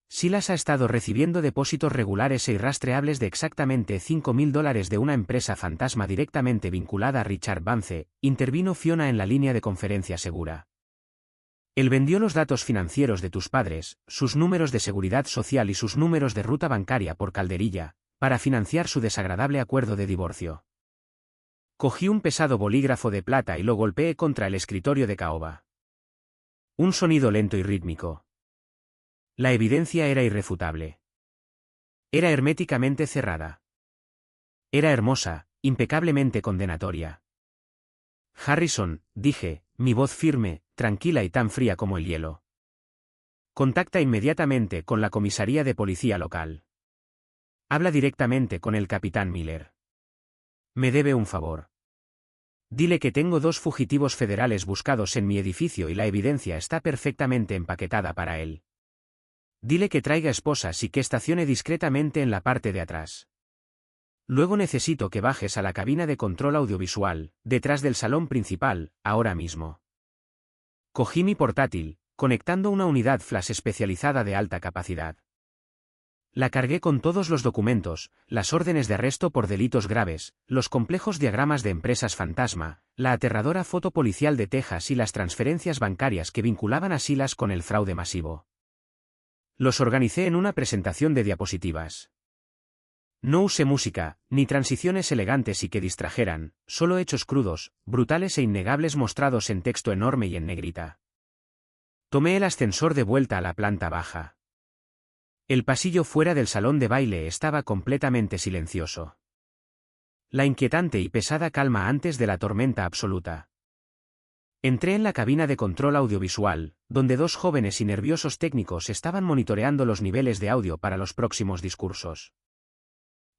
Silas ha estado recibiendo depósitos regulares e irrastreables de exactamente $5.000 de una empresa fantasma directamente vinculada a Richard Vance, intervino Fiona en la línea de conferencia segura. Él vendió los datos financieros de tus padres, sus números de seguridad social y sus números de ruta bancaria por Calderilla, para financiar su desagradable acuerdo de divorcio. Cogí un pesado bolígrafo de plata y lo golpeé contra el escritorio de caoba. Un sonido lento y rítmico. La evidencia era irrefutable. Era herméticamente cerrada. Era hermosa, impecablemente condenatoria. Harrison, dije, mi voz firme, tranquila y tan fría como el hielo. Contacta inmediatamente con la comisaría de policía local. Habla directamente con el capitán Miller. Me debe un favor. Dile que tengo 2 fugitivos federales buscados en mi edificio y la evidencia está perfectamente empaquetada para él. Dile que traiga esposas y que estacione discretamente en la parte de atrás. Luego necesito que bajes a la cabina de control audiovisual, detrás del salón principal, ahora mismo. Cogí mi portátil, conectando una unidad flash especializada de alta capacidad. La cargué con todos los documentos, las órdenes de arresto por delitos graves, los complejos diagramas de empresas fantasma, la aterradora foto policial de Texas y las transferencias bancarias que vinculaban a Silas con el fraude masivo. Los organicé en una presentación de diapositivas. No usé música, ni transiciones elegantes y que distrajeran, solo hechos crudos, brutales e innegables mostrados en texto enorme y en negrita. Tomé el ascensor de vuelta a la planta baja. El pasillo fuera del salón de baile estaba completamente silencioso. La inquietante y pesada calma antes de la tormenta absoluta. Entré en la cabina de control audiovisual, donde 2 jóvenes y nerviosos técnicos estaban monitoreando los niveles de audio para los próximos discursos.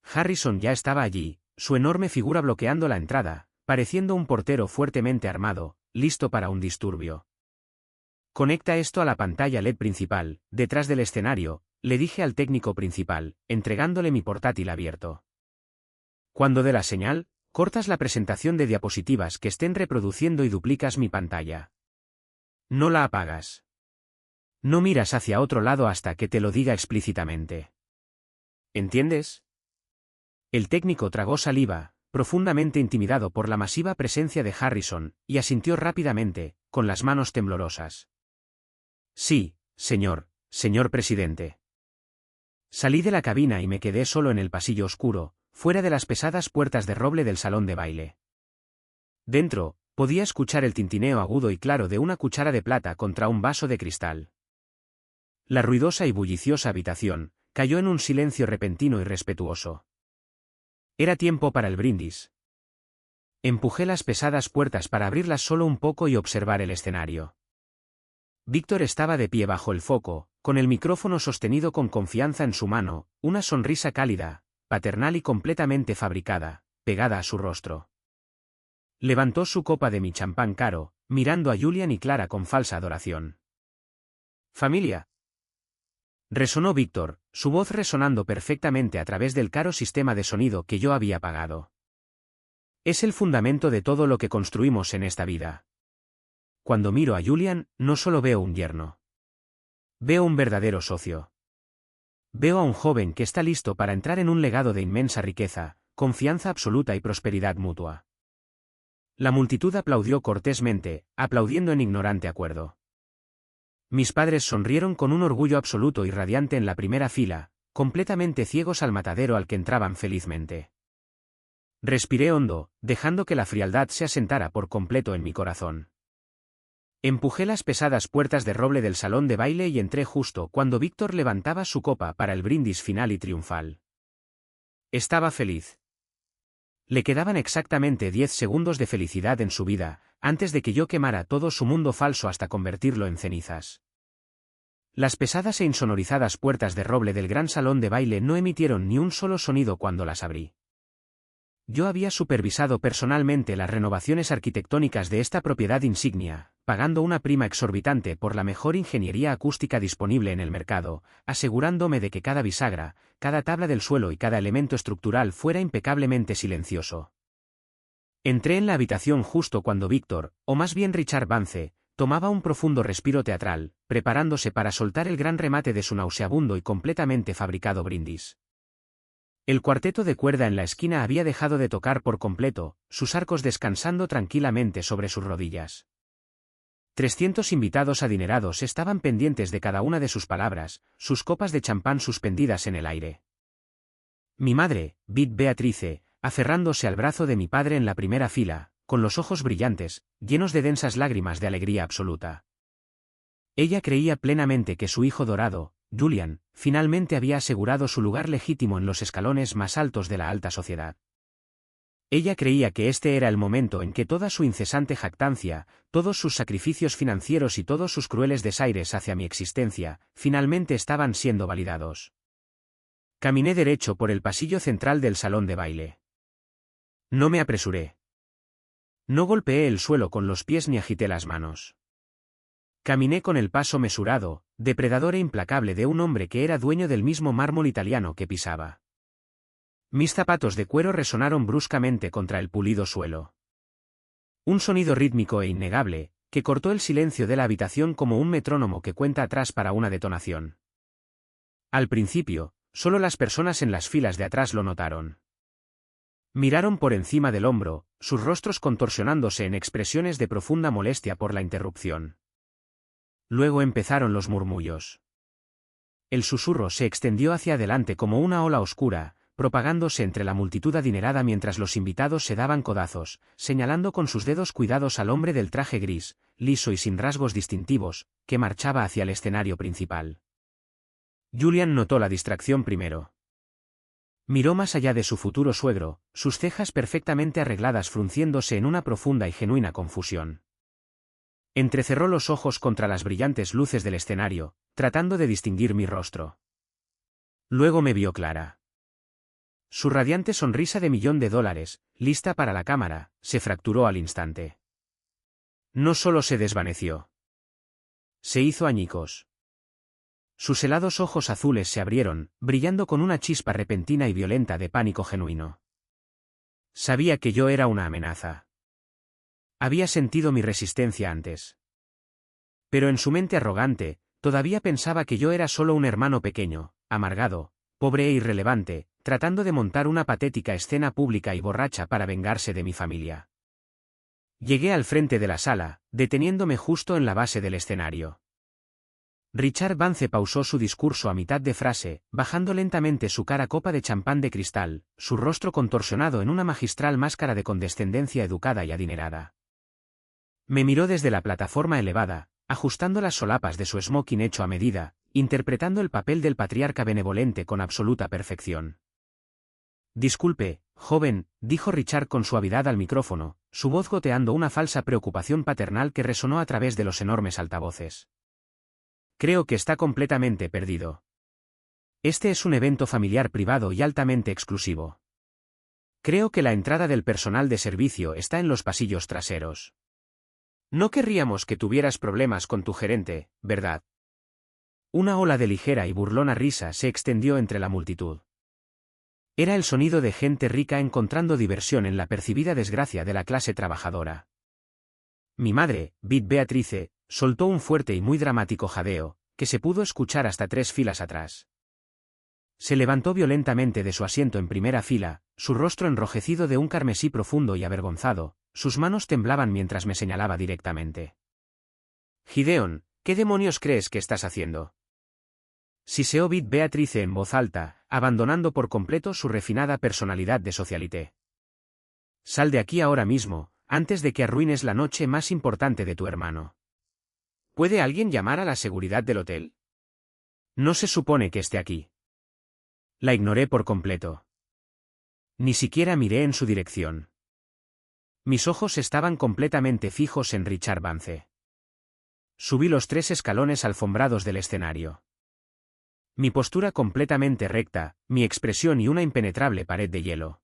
Harrison ya estaba allí, su enorme figura bloqueando la entrada, pareciendo un portero fuertemente armado, listo para un disturbio. Conecta esto a la pantalla LED principal, detrás del escenario, le dije al técnico principal, entregándole mi portátil abierto. Cuando dé la señal, cortas la presentación de diapositivas que estén reproduciendo y duplicas mi pantalla. No la apagas. No miras hacia otro lado hasta que te lo diga explícitamente. ¿Entiendes? El técnico tragó saliva, profundamente intimidado por la masiva presencia de Harrison, y asintió rápidamente, con las manos temblorosas. Sí, señor presidente. Salí de la cabina y me quedé solo en el pasillo oscuro, fuera de las pesadas puertas de roble del salón de baile. Dentro, podía escuchar el tintineo agudo y claro de una cuchara de plata contra un vaso de cristal. La ruidosa y bulliciosa habitación cayó en un silencio repentino y respetuoso. Era tiempo para el brindis. Empujé las pesadas puertas para abrirlas solo un poco y observar el escenario. Víctor estaba de pie bajo el foco, con el micrófono sostenido con confianza en su mano, una sonrisa cálida, paternal y completamente fabricada, pegada a su rostro. Levantó su copa de mi champán caro, mirando a Julian y Clara con falsa adoración. «Familia», Resonó Víctor, su voz resonando perfectamente a través del caro sistema de sonido que yo había pagado. Es el fundamento de todo lo que construimos en esta vida. Cuando miro a Julian, no solo veo un yerno. Veo un verdadero socio. Veo a un joven que está listo para entrar en un legado de inmensa riqueza, confianza absoluta y prosperidad mutua. La multitud aplaudió cortésmente, aplaudiendo en ignorante acuerdo. Mis padres sonrieron con un orgullo absoluto y radiante en la primera fila, completamente ciegos al matadero al que entraban felizmente. Respiré hondo, dejando que la frialdad se asentara por completo en mi corazón. Empujé las pesadas puertas de roble del salón de baile y entré justo cuando Víctor levantaba su copa para el brindis final y triunfal. Estaba feliz. Le quedaban exactamente 10 segundos de felicidad en su vida, antes de que yo quemara todo su mundo falso hasta convertirlo en cenizas. Las pesadas e insonorizadas puertas de roble del gran salón de baile no emitieron ni un solo sonido cuando las abrí. Yo había supervisado personalmente las renovaciones arquitectónicas de esta propiedad insignia, pagando una prima exorbitante por la mejor ingeniería acústica disponible en el mercado, asegurándome de que cada bisagra, cada tabla del suelo y cada elemento estructural fuera impecablemente silencioso. Entré en la habitación justo cuando Víctor, o más bien Richard Vance, tomaba un profundo respiro teatral, preparándose para soltar el gran remate de su nauseabundo y completamente fabricado brindis. El cuarteto de cuerda en la esquina había dejado de tocar por completo, sus arcos descansando tranquilamente sobre sus rodillas. 300 invitados adinerados estaban pendientes de cada una de sus palabras, sus copas de champán suspendidas en el aire. Mi madre, Beatrice, aferrándose al brazo de mi padre en la primera fila, con los ojos brillantes, llenos de densas lágrimas de alegría absoluta. Ella creía plenamente que su hijo dorado, Julian, finalmente había asegurado su lugar legítimo en los escalones más altos de la alta sociedad. Ella creía que este era el momento en que toda su incesante jactancia, todos sus sacrificios financieros y todos sus crueles desaires hacia mi existencia, finalmente estaban siendo validados. Caminé derecho por el pasillo central del salón de baile. No me apresuré. No golpeé el suelo con los pies ni agité las manos. Caminé con el paso mesurado, depredador e implacable de un hombre que era dueño del mismo mármol italiano que pisaba. Mis zapatos de cuero resonaron bruscamente contra el pulido suelo. Un sonido rítmico e innegable, que cortó el silencio de la habitación como un metrónomo que cuenta atrás para una detonación. Al principio, solo las personas en las filas de atrás lo notaron. Miraron por encima del hombro, sus rostros contorsionándose en expresiones de profunda molestia por la interrupción. Luego empezaron los murmullos. El susurro se extendió hacia adelante como una ola oscura, propagándose entre la multitud adinerada mientras los invitados se daban codazos, señalando con sus dedos cuidados al hombre del traje gris, liso y sin rasgos distintivos, que marchaba hacia el escenario principal. Julian notó la distracción primero. Miró más allá de su futuro suegro, sus cejas perfectamente arregladas frunciéndose en una profunda y genuina confusión. Entrecerró los ojos contra las brillantes luces del escenario, tratando de distinguir mi rostro. Luego me vio clara. Su radiante sonrisa de $1.000.000, lista para la cámara, se fracturó al instante. No solo se desvaneció. Se hizo añicos. Sus helados ojos azules se abrieron, brillando con una chispa repentina y violenta de pánico genuino. Sabía que yo era una amenaza. Había sentido mi resistencia antes. Pero en su mente arrogante, todavía pensaba que yo era solo un hermano pequeño, amargado, pobre e irrelevante, tratando de montar una patética escena pública y borracha para vengarse de mi familia. Llegué al frente de la sala, deteniéndome justo en la base del escenario. Richard Vance pausó su discurso a mitad de frase, bajando lentamente su cara copa de champán de cristal, su rostro contorsionado en una magistral máscara de condescendencia educada y adinerada. Me miró desde la plataforma elevada, ajustando las solapas de su smoking hecho a medida, interpretando el papel del patriarca benevolente con absoluta perfección. Disculpe, joven, dijo Richard con suavidad al micrófono, su voz goteando una falsa preocupación paternal que resonó a través de los enormes altavoces. Creo que está completamente perdido. Este es un evento familiar privado y altamente exclusivo. Creo que la entrada del personal de servicio está en los pasillos traseros. No querríamos que tuvieras problemas con tu gerente, ¿verdad? Una ola de ligera y burlona risa se extendió entre la multitud. Era el sonido de gente rica encontrando diversión en la percibida desgracia de la clase trabajadora. Mi madre, Bit Beatrice, soltó un fuerte y muy dramático jadeo, que se pudo escuchar hasta 3 filas atrás. Se levantó violentamente de su asiento en primera fila, su rostro enrojecido de un carmesí profundo y avergonzado, sus manos temblaban mientras me señalaba directamente. Gideon, ¿qué demonios crees que estás haciendo? Siseó Bit Beatrice en voz alta, abandonando por completo su refinada personalidad de socialité. Sal de aquí ahora mismo, antes de que arruines la noche más importante de tu hermano. ¿Puede alguien llamar a la seguridad del hotel? No se supone que esté aquí. La ignoré por completo. Ni siquiera miré en su dirección. Mis ojos estaban completamente fijos en Richard Vance. Subí los 3 escalones alfombrados del escenario. Mi postura completamente recta, mi expresión y una impenetrable pared de hielo.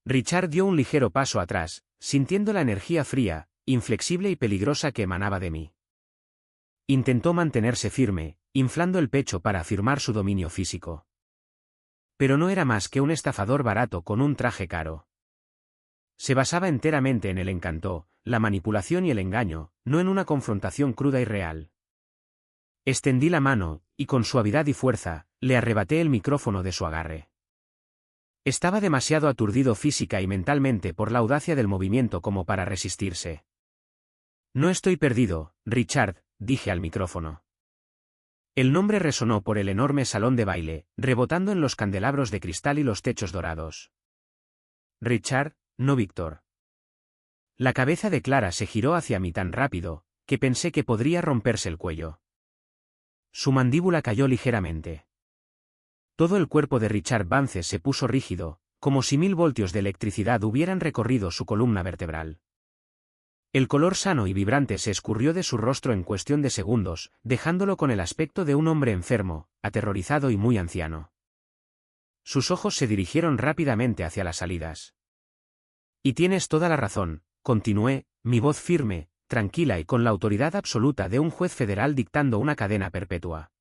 Richard dio un ligero paso atrás, sintiendo la energía fría, inflexible y peligrosa que emanaba de mí. Intentó mantenerse firme, inflando el pecho para afirmar su dominio físico. Pero no era más que un estafador barato con un traje caro. Se basaba enteramente en el encanto, la manipulación y el engaño, no en una confrontación cruda y real. Extendí la mano, y con suavidad y fuerza, le arrebaté el micrófono de su agarre. Estaba demasiado aturdido física y mentalmente por la audacia del movimiento como para resistirse. No estoy perdido, Richard, dije al micrófono. El nombre resonó por el enorme salón de baile, rebotando en los candelabros de cristal y los techos dorados. Richard, no Víctor. La cabeza de Clara se giró hacia mí tan rápido, que pensé que podría romperse el cuello. Su mandíbula cayó ligeramente. Todo el cuerpo de Richard Vance se puso rígido, como si 1000 voltios de electricidad hubieran recorrido su columna vertebral. El color sano y vibrante se escurrió de su rostro en cuestión de segundos, dejándolo con el aspecto de un hombre enfermo, aterrorizado y muy anciano. Sus ojos se dirigieron rápidamente hacia las salidas. Y tienes toda la razón, continué, mi voz firme, tranquila y con la autoridad absoluta de un juez federal dictando una cadena perpetua.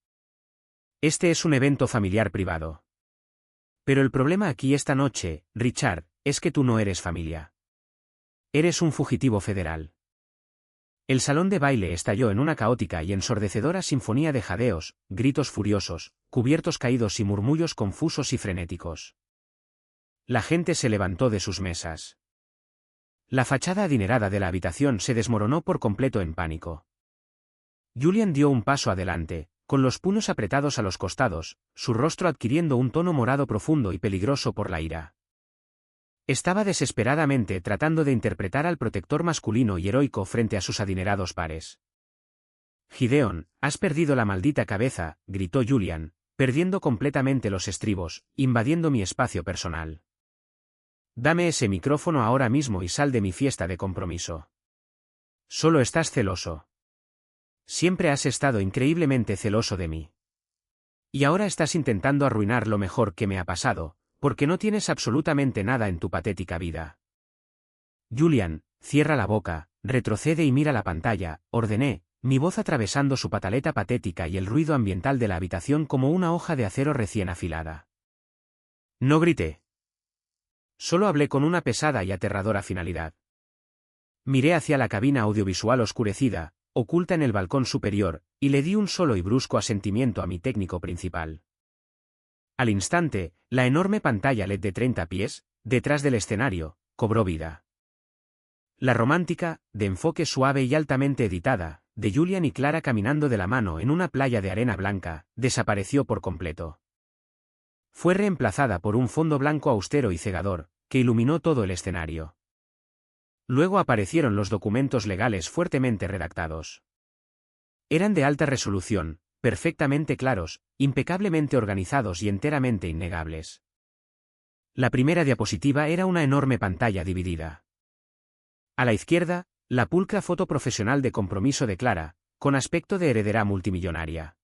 Este es un evento familiar privado. Pero el problema aquí esta noche, Richard, es que tú no eres familia. Eres un fugitivo federal. El salón de baile estalló en una caótica y ensordecedora sinfonía de jadeos, gritos furiosos, cubiertos caídos y murmullos confusos y frenéticos. La gente se levantó de sus mesas. La fachada adinerada de la habitación se desmoronó por completo en pánico. Julian dio un paso adelante, con los puños apretados a los costados, su rostro adquiriendo un tono morado profundo y peligroso por la ira. Estaba desesperadamente tratando de interpretar al protector masculino y heroico frente a sus adinerados pares. Gideon, has perdido la maldita cabeza, gritó Julian, perdiendo completamente los estribos, invadiendo mi espacio personal. Dame ese micrófono ahora mismo y sal de mi fiesta de compromiso. Solo estás celoso. Siempre has estado increíblemente celoso de mí. Y ahora estás intentando arruinar lo mejor que me ha pasado, porque no tienes absolutamente nada en tu patética vida. Julian, cierra la boca, retrocede y mira la pantalla, ordené, mi voz atravesando su pataleta patética y el ruido ambiental de la habitación como una hoja de acero recién afilada. No grité. Solo hablé con una pesada y aterradora finalidad. Miré hacia la cabina audiovisual oscurecida, oculta en el balcón superior, y le di un solo y brusco asentimiento a mi técnico principal. Al instante, la enorme pantalla LED de 30 pies, detrás del escenario, cobró vida. La romántica, de enfoque suave y altamente editada, de Julian y Clara caminando de la mano en una playa de arena blanca, desapareció por completo. Fue reemplazada por un fondo blanco austero y cegador, que iluminó todo el escenario. Luego aparecieron los documentos legales fuertemente redactados. Eran de alta resolución, perfectamente claros, impecablemente organizados y enteramente innegables. La primera diapositiva era una enorme pantalla dividida. A la izquierda, la pulcra foto profesional de compromiso de Clara, con aspecto de heredera multimillonaria.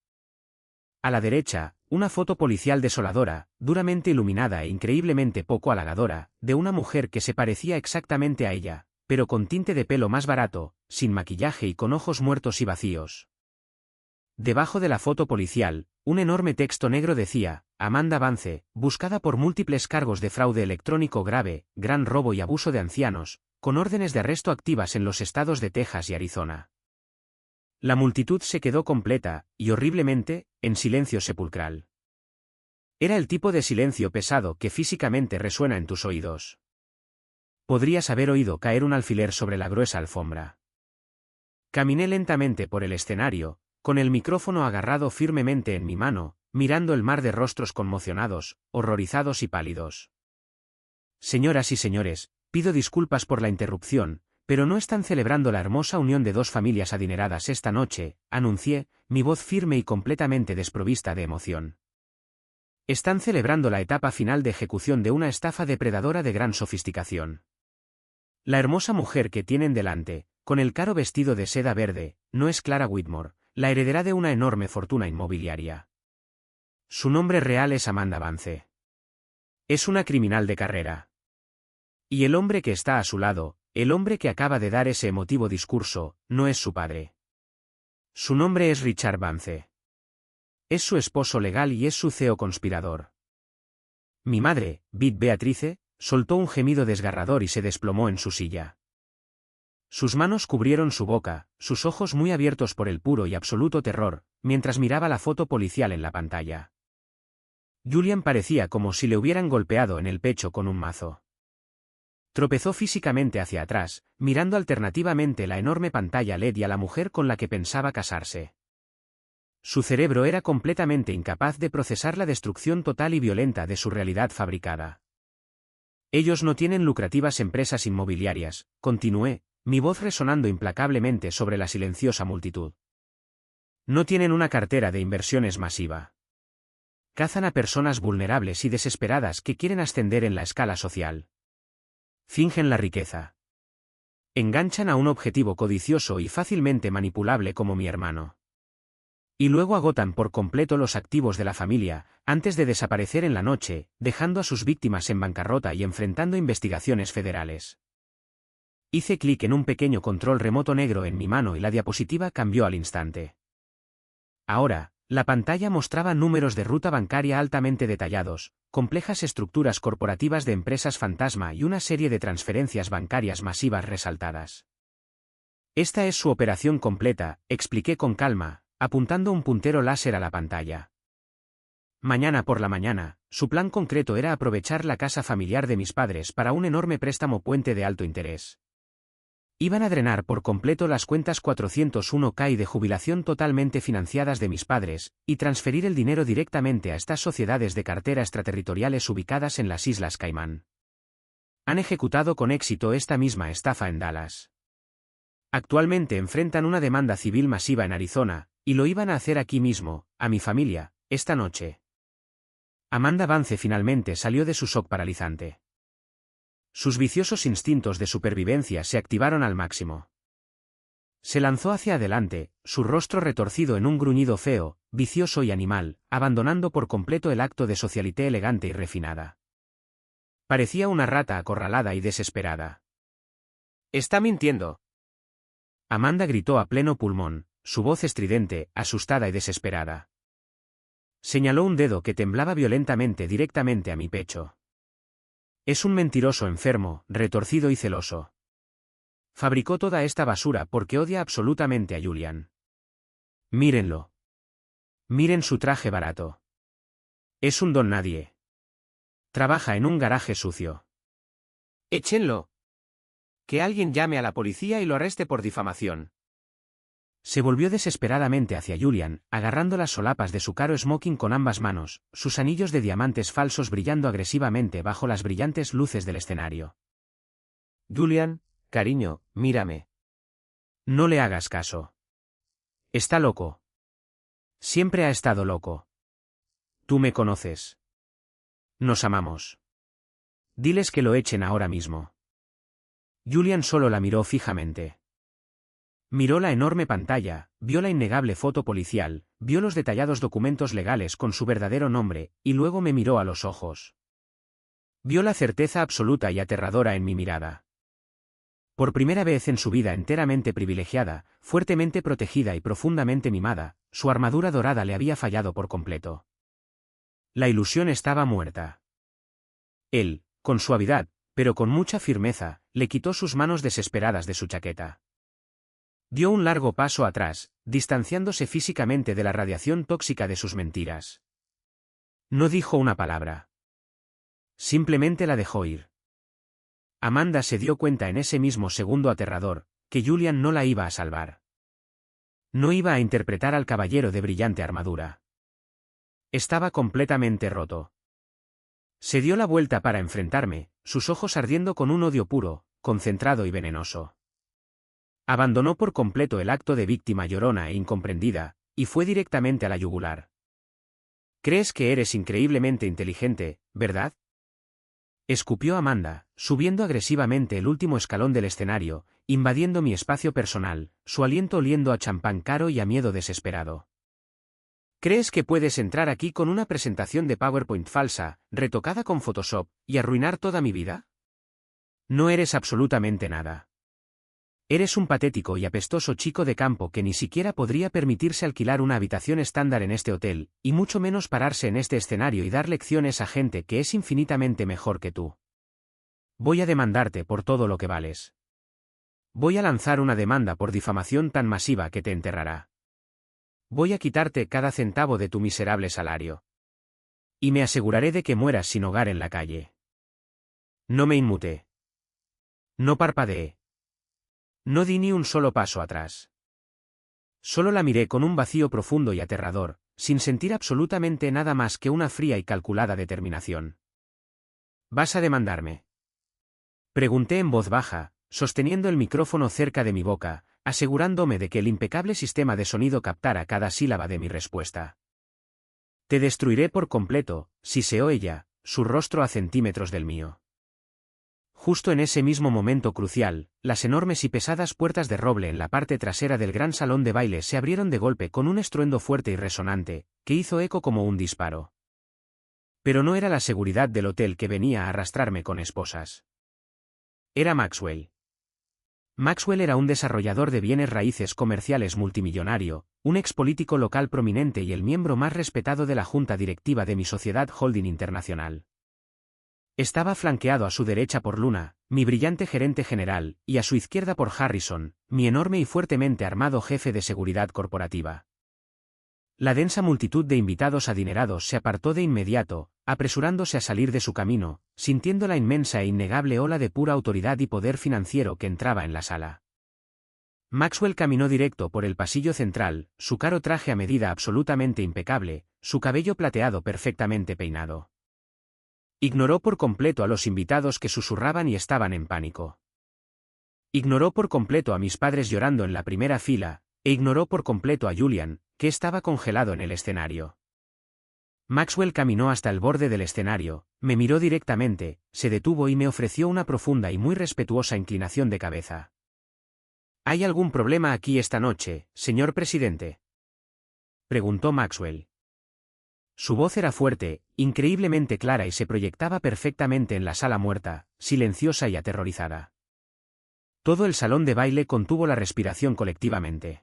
A la derecha, una foto policial desoladora, duramente iluminada e increíblemente poco halagadora, de una mujer que se parecía exactamente a ella, pero con tinte de pelo más barato, sin maquillaje y con ojos muertos y vacíos. Debajo de la foto policial, un enorme texto negro decía: Amanda Vance, buscada por múltiples cargos de fraude electrónico grave, gran robo y abuso de ancianos, con órdenes de arresto activas en los estados de Texas y Arizona. La multitud se quedó completa, y horriblemente, en silencio sepulcral. Era el tipo de silencio pesado que físicamente resuena en tus oídos. Podrías haber oído caer un alfiler sobre la gruesa alfombra. Caminé lentamente por el escenario, con el micrófono agarrado firmemente en mi mano, mirando el mar de rostros conmocionados, horrorizados y pálidos. Señoras y señores, pido disculpas por la interrupción, pero no están celebrando la hermosa unión de dos familias adineradas esta noche, anuncié, mi voz firme y completamente desprovista de emoción. Están celebrando la etapa final de ejecución de una estafa depredadora de gran sofisticación. La hermosa mujer que tienen delante, con el caro vestido de seda verde, no es Clara Whitmore, la heredera de una enorme fortuna inmobiliaria. Su nombre real es Amanda Vance. Es una criminal de carrera. Y el hombre que está a su lado, el hombre que acaba de dar ese emotivo discurso, no es su padre. Su nombre es Richard Vance. Es su esposo legal y es su CEO conspirador. Mi madre, Beth Beatrice, soltó un gemido desgarrador y se desplomó en su silla. Sus manos cubrieron su boca, sus ojos muy abiertos por el puro y absoluto terror, mientras miraba la foto policial en la pantalla. Julian parecía como si le hubieran golpeado en el pecho con un mazo. Tropezó físicamente hacia atrás, mirando alternativamente la enorme pantalla LED y a la mujer con la que pensaba casarse. Su cerebro era completamente incapaz de procesar la destrucción total y violenta de su realidad fabricada. Ellos no tienen lucrativas empresas inmobiliarias, continué, mi voz resonando implacablemente sobre la silenciosa multitud. No tienen una cartera de inversiones masiva. Cazan a personas vulnerables y desesperadas que quieren ascender en la escala social. Fingen la riqueza. Enganchan a un objetivo codicioso y fácilmente manipulable como mi hermano. Y luego agotan por completo los activos de la familia, antes de desaparecer en la noche, dejando a sus víctimas en bancarrota y enfrentando investigaciones federales. Hice clic en un pequeño control remoto negro en mi mano y la diapositiva cambió al instante. Ahora, la pantalla mostraba números de ruta bancaria altamente detallados, complejas estructuras corporativas de empresas fantasma y una serie de transferencias bancarias masivas resaltadas. Esta es su operación completa, expliqué con calma, apuntando un puntero láser a la pantalla. Mañana por la mañana, su plan concreto era aprovechar la casa familiar de mis padres para un enorme préstamo puente de alto interés. Iban a drenar por completo las cuentas 401k y de jubilación totalmente financiadas de mis padres, y transferir el dinero directamente a estas sociedades de cartera extraterritoriales ubicadas en las Islas Caimán. Han ejecutado con éxito esta misma estafa en Dallas. Actualmente enfrentan una demanda civil masiva en Arizona, y lo iban a hacer aquí mismo, a mi familia, esta noche. Amanda Vance finalmente salió de su shock paralizante. Sus viciosos instintos de supervivencia se activaron al máximo. Se lanzó hacia adelante, su rostro retorcido en un gruñido feo, vicioso y animal, abandonando por completo el acto de socialité elegante y refinada. Parecía una rata acorralada y desesperada. «¡Está mintiendo!». Amanda gritó a pleno pulmón, su voz estridente, asustada y desesperada. Señaló un dedo que temblaba violentamente directamente a mi pecho. Es un mentiroso enfermo, retorcido y celoso. Fabricó toda esta basura porque odia absolutamente a Julian. Mírenlo. Miren su traje barato. Es un don nadie. Trabaja en un garaje sucio. Échenlo. Que alguien llame a la policía y lo arreste por difamación. Se volvió desesperadamente hacia Julian, agarrando las solapas de su caro smoking con ambas manos, sus anillos de diamantes falsos brillando agresivamente bajo las brillantes luces del escenario. Julian, cariño, mírame. No le hagas caso. Está loco. Siempre ha estado loco. Tú me conoces. Nos amamos. Diles que lo echen ahora mismo. Julian solo la miró fijamente. Miró la enorme pantalla, vio la innegable foto policial, vio los detallados documentos legales con su verdadero nombre, y luego me miró a los ojos. Vio la certeza absoluta y aterradora en mi mirada. Por primera vez en su vida enteramente privilegiada, fuertemente protegida y profundamente mimada, su armadura dorada le había fallado por completo. La ilusión estaba muerta. Él, con suavidad, pero con mucha firmeza, le quitó sus manos desesperadas de su chaqueta. Dio un largo paso atrás, distanciándose físicamente de la radiación tóxica de sus mentiras. No dijo una palabra. Simplemente la dejó ir. Amanda se dio cuenta en ese mismo segundo aterrador, que Julian no la iba a salvar. No iba a interpretar al caballero de brillante armadura. Estaba completamente roto. Se dio la vuelta para enfrentarme, sus ojos ardiendo con un odio puro, concentrado y venenoso. Abandonó por completo el acto de víctima llorona e incomprendida, y fue directamente a la yugular. «Crees que eres increíblemente inteligente, ¿verdad?», escupió Amanda, subiendo agresivamente el último escalón del escenario, invadiendo mi espacio personal, su aliento oliendo a champán caro y a miedo desesperado. ¿Crees que puedes entrar aquí con una presentación de PowerPoint falsa, retocada con Photoshop, y arruinar toda mi vida? No eres absolutamente nada. Eres un patético y apestoso chico de campo que ni siquiera podría permitirse alquilar una habitación estándar en este hotel, y mucho menos pararse en este escenario y dar lecciones a gente que es infinitamente mejor que tú. Voy a demandarte por todo lo que vales. Voy a lanzar una demanda por difamación tan masiva que te enterrará. Voy a quitarte cada centavo de tu miserable salario. Y me aseguraré de que mueras sin hogar en la calle. No me inmuté. No parpadeé. No di ni un solo paso atrás. Solo la miré con un vacío profundo y aterrador, sin sentir absolutamente nada más que una fría y calculada determinación. ¿Vas a demandarme?, pregunté en voz baja, sosteniendo el micrófono cerca de mi boca, asegurándome de que el impecable sistema de sonido captara cada sílaba de mi respuesta. Te destruiré por completo, siseó ella, su rostro a centímetros del mío. Justo en ese mismo momento crucial, las enormes y pesadas puertas de roble en la parte trasera del gran salón de baile se abrieron de golpe con un estruendo fuerte y resonante, que hizo eco como un disparo. Pero no era la seguridad del hotel que venía a arrastrarme con esposas. Era Maxwell. Maxwell era un desarrollador de bienes raíces comerciales multimillonario, un expolítico local prominente y el miembro más respetado de la junta directiva de mi sociedad holding internacional. Estaba flanqueado a su derecha por Luna, mi brillante gerente general, y a su izquierda por Harrison, mi enorme y fuertemente armado jefe de seguridad corporativa. La densa multitud de invitados adinerados se apartó de inmediato, apresurándose a salir de su camino, sintiendo la inmensa e innegable ola de pura autoridad y poder financiero que entraba en la sala. Maxwell caminó directo por el pasillo central, su caro traje a medida absolutamente impecable, su cabello plateado perfectamente peinado. Ignoró por completo a los invitados que susurraban y estaban en pánico. Ignoró por completo a mis padres llorando en la primera fila, e ignoró por completo a Julian, que estaba congelado en el escenario. Maxwell caminó hasta el borde del escenario, me miró directamente, se detuvo y me ofreció una profunda y muy respetuosa inclinación de cabeza. ¿Hay algún problema aquí esta noche, señor presidente?, preguntó Maxwell. Su voz era fuerte, increíblemente clara y se proyectaba perfectamente en la sala muerta, silenciosa y aterrorizada. Todo el salón de baile contuvo la respiración colectivamente.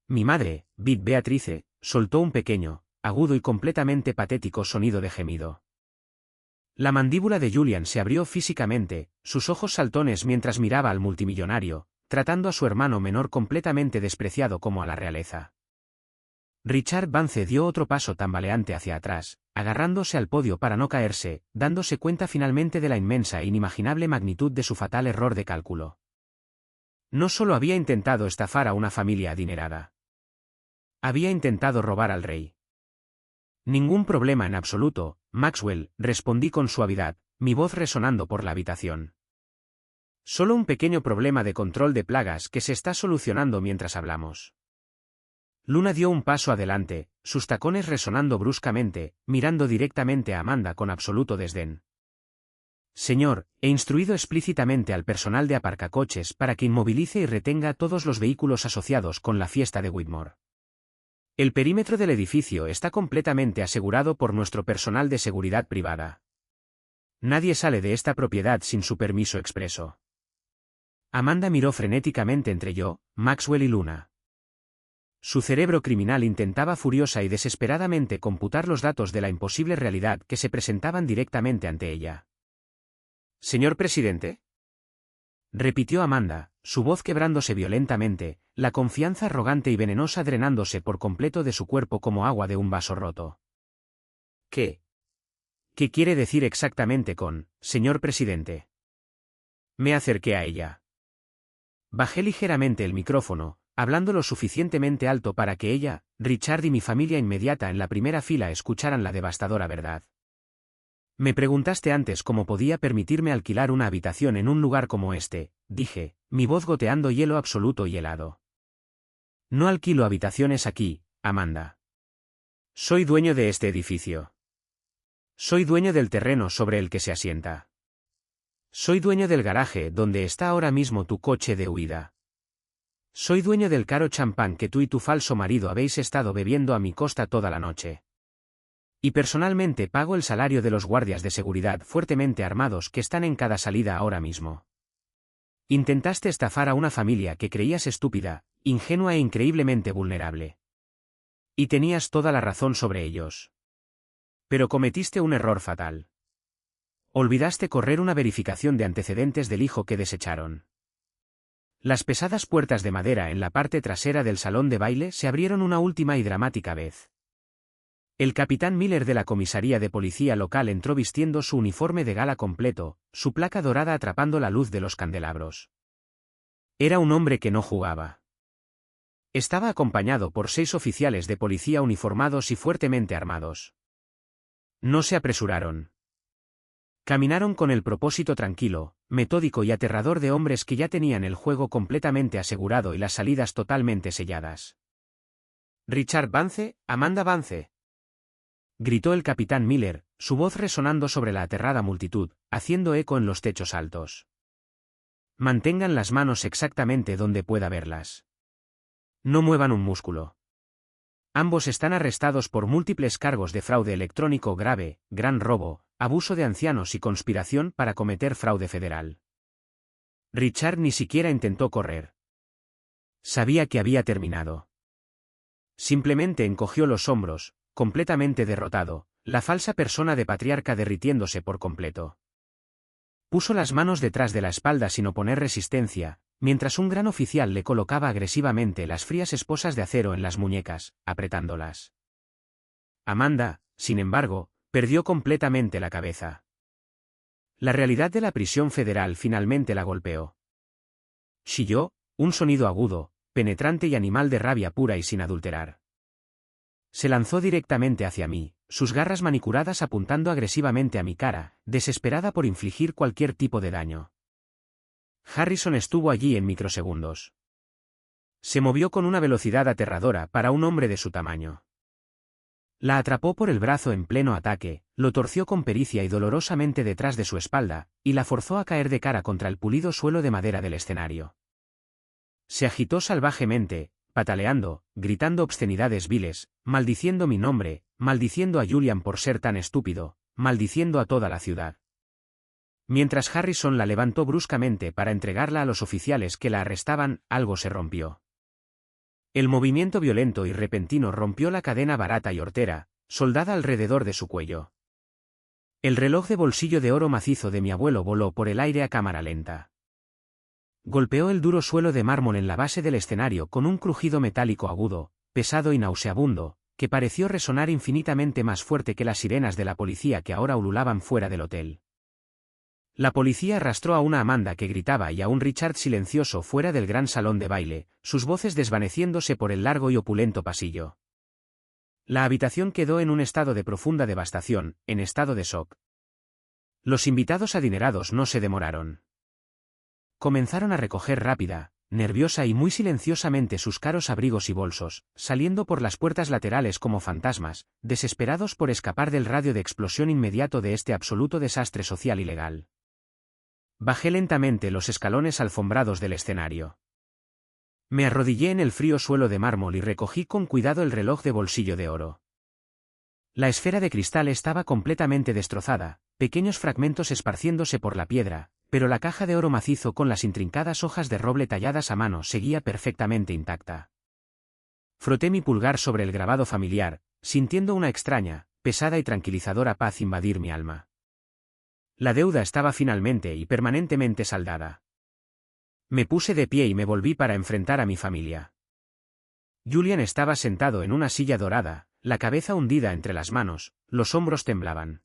Mi madre, Beatrice, soltó un pequeño, agudo y completamente patético sonido de gemido. La mandíbula de Julian se abrió físicamente, sus ojos saltones mientras miraba al multimillonario, tratando a su hermano menor completamente despreciado como a la realeza. Richard Vance dio otro paso tambaleante hacia atrás, agarrándose al podio para no caerse, dándose cuenta finalmente de la inmensa e inimaginable magnitud de su fatal error de cálculo. No solo había intentado estafar a una familia adinerada. Había intentado robar al rey. Ningún problema en absoluto, Maxwell, respondí con suavidad, mi voz resonando por la habitación. Solo un pequeño problema de control de plagas que se está solucionando mientras hablamos. Luna dio un paso adelante, sus tacones resonando bruscamente, mirando directamente a Amanda con absoluto desdén. Señor, he instruido explícitamente al personal de aparcacoches para que inmovilice y retenga todos los vehículos asociados con la fiesta de Whitmore. El perímetro del edificio está completamente asegurado por nuestro personal de seguridad privada. Nadie sale de esta propiedad sin su permiso expreso. Amanda miró frenéticamente entre yo, Maxwell y Luna. Su cerebro criminal intentaba furiosa y desesperadamente computar los datos de la imposible realidad que se presentaban directamente ante ella. «Señor presidente», repitió Amanda, su voz quebrándose violentamente, la confianza arrogante y venenosa drenándose por completo de su cuerpo como agua de un vaso roto. «¿Qué? ¿Qué quiere decir exactamente con, señor presidente?» Me acerqué a ella. Bajé ligeramente el micrófono, hablando lo suficientemente alto para que ella, Richard y mi familia inmediata en la primera fila escucharan la devastadora verdad. Me preguntaste antes cómo podía permitirme alquilar una habitación en un lugar como este, dije, mi voz goteando hielo absoluto y helado. No alquilo habitaciones aquí, Amanda. Soy dueño de este edificio. Soy dueño del terreno sobre el que se asienta. Soy dueño del garaje donde está ahora mismo tu coche de huida. Soy dueño del caro champán que tú y tu falso marido habéis estado bebiendo a mi costa toda la noche. Y personalmente pago el salario de los guardias de seguridad fuertemente armados que están en cada salida ahora mismo. Intentaste estafar a una familia que creías estúpida, ingenua e increíblemente vulnerable. Y tenías toda la razón sobre ellos. Pero cometiste un error fatal. Olvidaste correr una verificación de antecedentes del hijo que desecharon. Las pesadas puertas de madera en la parte trasera del salón de baile se abrieron una última y dramática vez. El capitán Miller de la comisaría de policía local entró vistiendo su uniforme de gala completo, su placa dorada atrapando la luz de los candelabros. Era un hombre que no jugaba. Estaba acompañado por 6 oficiales de policía uniformados y fuertemente armados. No se apresuraron. Caminaron con el propósito tranquilo, metódico y aterrador de hombres que ya tenían el juego completamente asegurado y las salidas totalmente selladas. «Richard Vance, Amanda Vance», gritó el capitán Miller, su voz resonando sobre la aterrada multitud, haciendo eco en los techos altos. «Mantengan las manos exactamente donde pueda verlas. No muevan un músculo. Ambos están arrestados por múltiples cargos de fraude electrónico grave, gran robo, abuso de ancianos y conspiración para cometer fraude federal». Richard ni siquiera intentó correr. Sabía que había terminado. Simplemente encogió los hombros, completamente derrotado, la falsa persona de patriarca derritiéndose por completo. Puso las manos detrás de la espalda sin oponer resistencia, mientras un gran oficial le colocaba agresivamente las frías esposas de acero en las muñecas, apretándolas. Amanda, sin embargo, perdió completamente la cabeza. La realidad de la prisión federal finalmente la golpeó. Chilló, un sonido agudo, penetrante y animal de rabia pura y sin adulterar. Se lanzó directamente hacia mí, sus garras manicuradas apuntando agresivamente a mi cara, desesperada por infligir cualquier tipo de daño. Harrison estuvo allí en microsegundos. Se movió con una velocidad aterradora para un hombre de su tamaño. La atrapó por el brazo en pleno ataque, lo torció con pericia y dolorosamente detrás de su espalda, y la forzó a caer de cara contra el pulido suelo de madera del escenario. Se agitó salvajemente, pataleando, gritando obscenidades viles, maldiciendo mi nombre, maldiciendo a Julian por ser tan estúpido, maldiciendo a toda la ciudad. Mientras Harrison la levantó bruscamente para entregarla a los oficiales que la arrestaban, algo se rompió. El movimiento violento y repentino rompió la cadena barata y hortera, soldada alrededor de su cuello. El reloj de bolsillo de oro macizo de mi abuelo voló por el aire a cámara lenta. Golpeó el duro suelo de mármol en la base del escenario con un crujido metálico agudo, pesado y nauseabundo, que pareció resonar infinitamente más fuerte que las sirenas de la policía que ahora ululaban fuera del hotel. La policía arrastró a una Amanda que gritaba y a un Richard silencioso fuera del gran salón de baile, sus voces desvaneciéndose por el largo y opulento pasillo. La habitación quedó en un estado de profunda devastación, en estado de shock. Los invitados adinerados no se demoraron. Comenzaron a recoger rápida, nerviosa y muy silenciosamente sus caros abrigos y bolsos, saliendo por las puertas laterales como fantasmas, desesperados por escapar del radio de explosión inmediato de este absoluto desastre social y legal. Bajé lentamente los escalones alfombrados del escenario. Me arrodillé en el frío suelo de mármol y recogí con cuidado el reloj de bolsillo de oro. La esfera de cristal estaba completamente destrozada, pequeños fragmentos esparciéndose por la piedra, pero la caja de oro macizo con las intrincadas hojas de roble talladas a mano seguía perfectamente intacta. Froté mi pulgar sobre el grabado familiar, sintiendo una extraña, pesada y tranquilizadora paz invadir mi alma. La deuda estaba finalmente y permanentemente saldada. Me puse de pie y me volví para enfrentar a mi familia. Julian estaba sentado en una silla dorada, la cabeza hundida entre las manos, los hombros temblaban.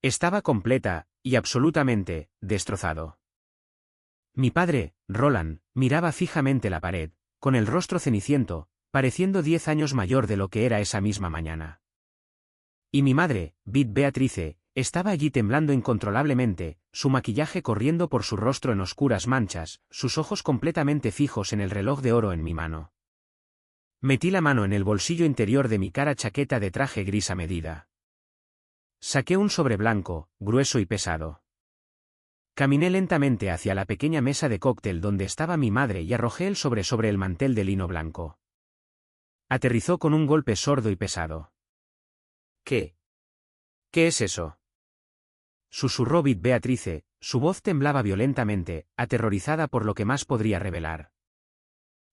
Estaba completa y absolutamente destrozado. Mi padre, Roland, miraba fijamente la pared, con el rostro ceniciento, pareciendo 10 años mayor de lo que era esa misma mañana. Y mi madre, Beatrice, estaba allí temblando incontrolablemente, su maquillaje corriendo por su rostro en oscuras manchas, sus ojos completamente fijos en el reloj de oro en mi mano. Metí la mano en el bolsillo interior de mi cara chaqueta de traje gris a medida. Saqué un sobre blanco, grueso y pesado. Caminé lentamente hacia la pequeña mesa de cóctel donde estaba mi madre y arrojé el sobre el mantel de lino blanco. Aterrizó con un golpe sordo y pesado. ¿Qué? ¿Qué es eso? Susurró Beatrice, su voz temblaba violentamente, aterrorizada por lo que más podría revelar.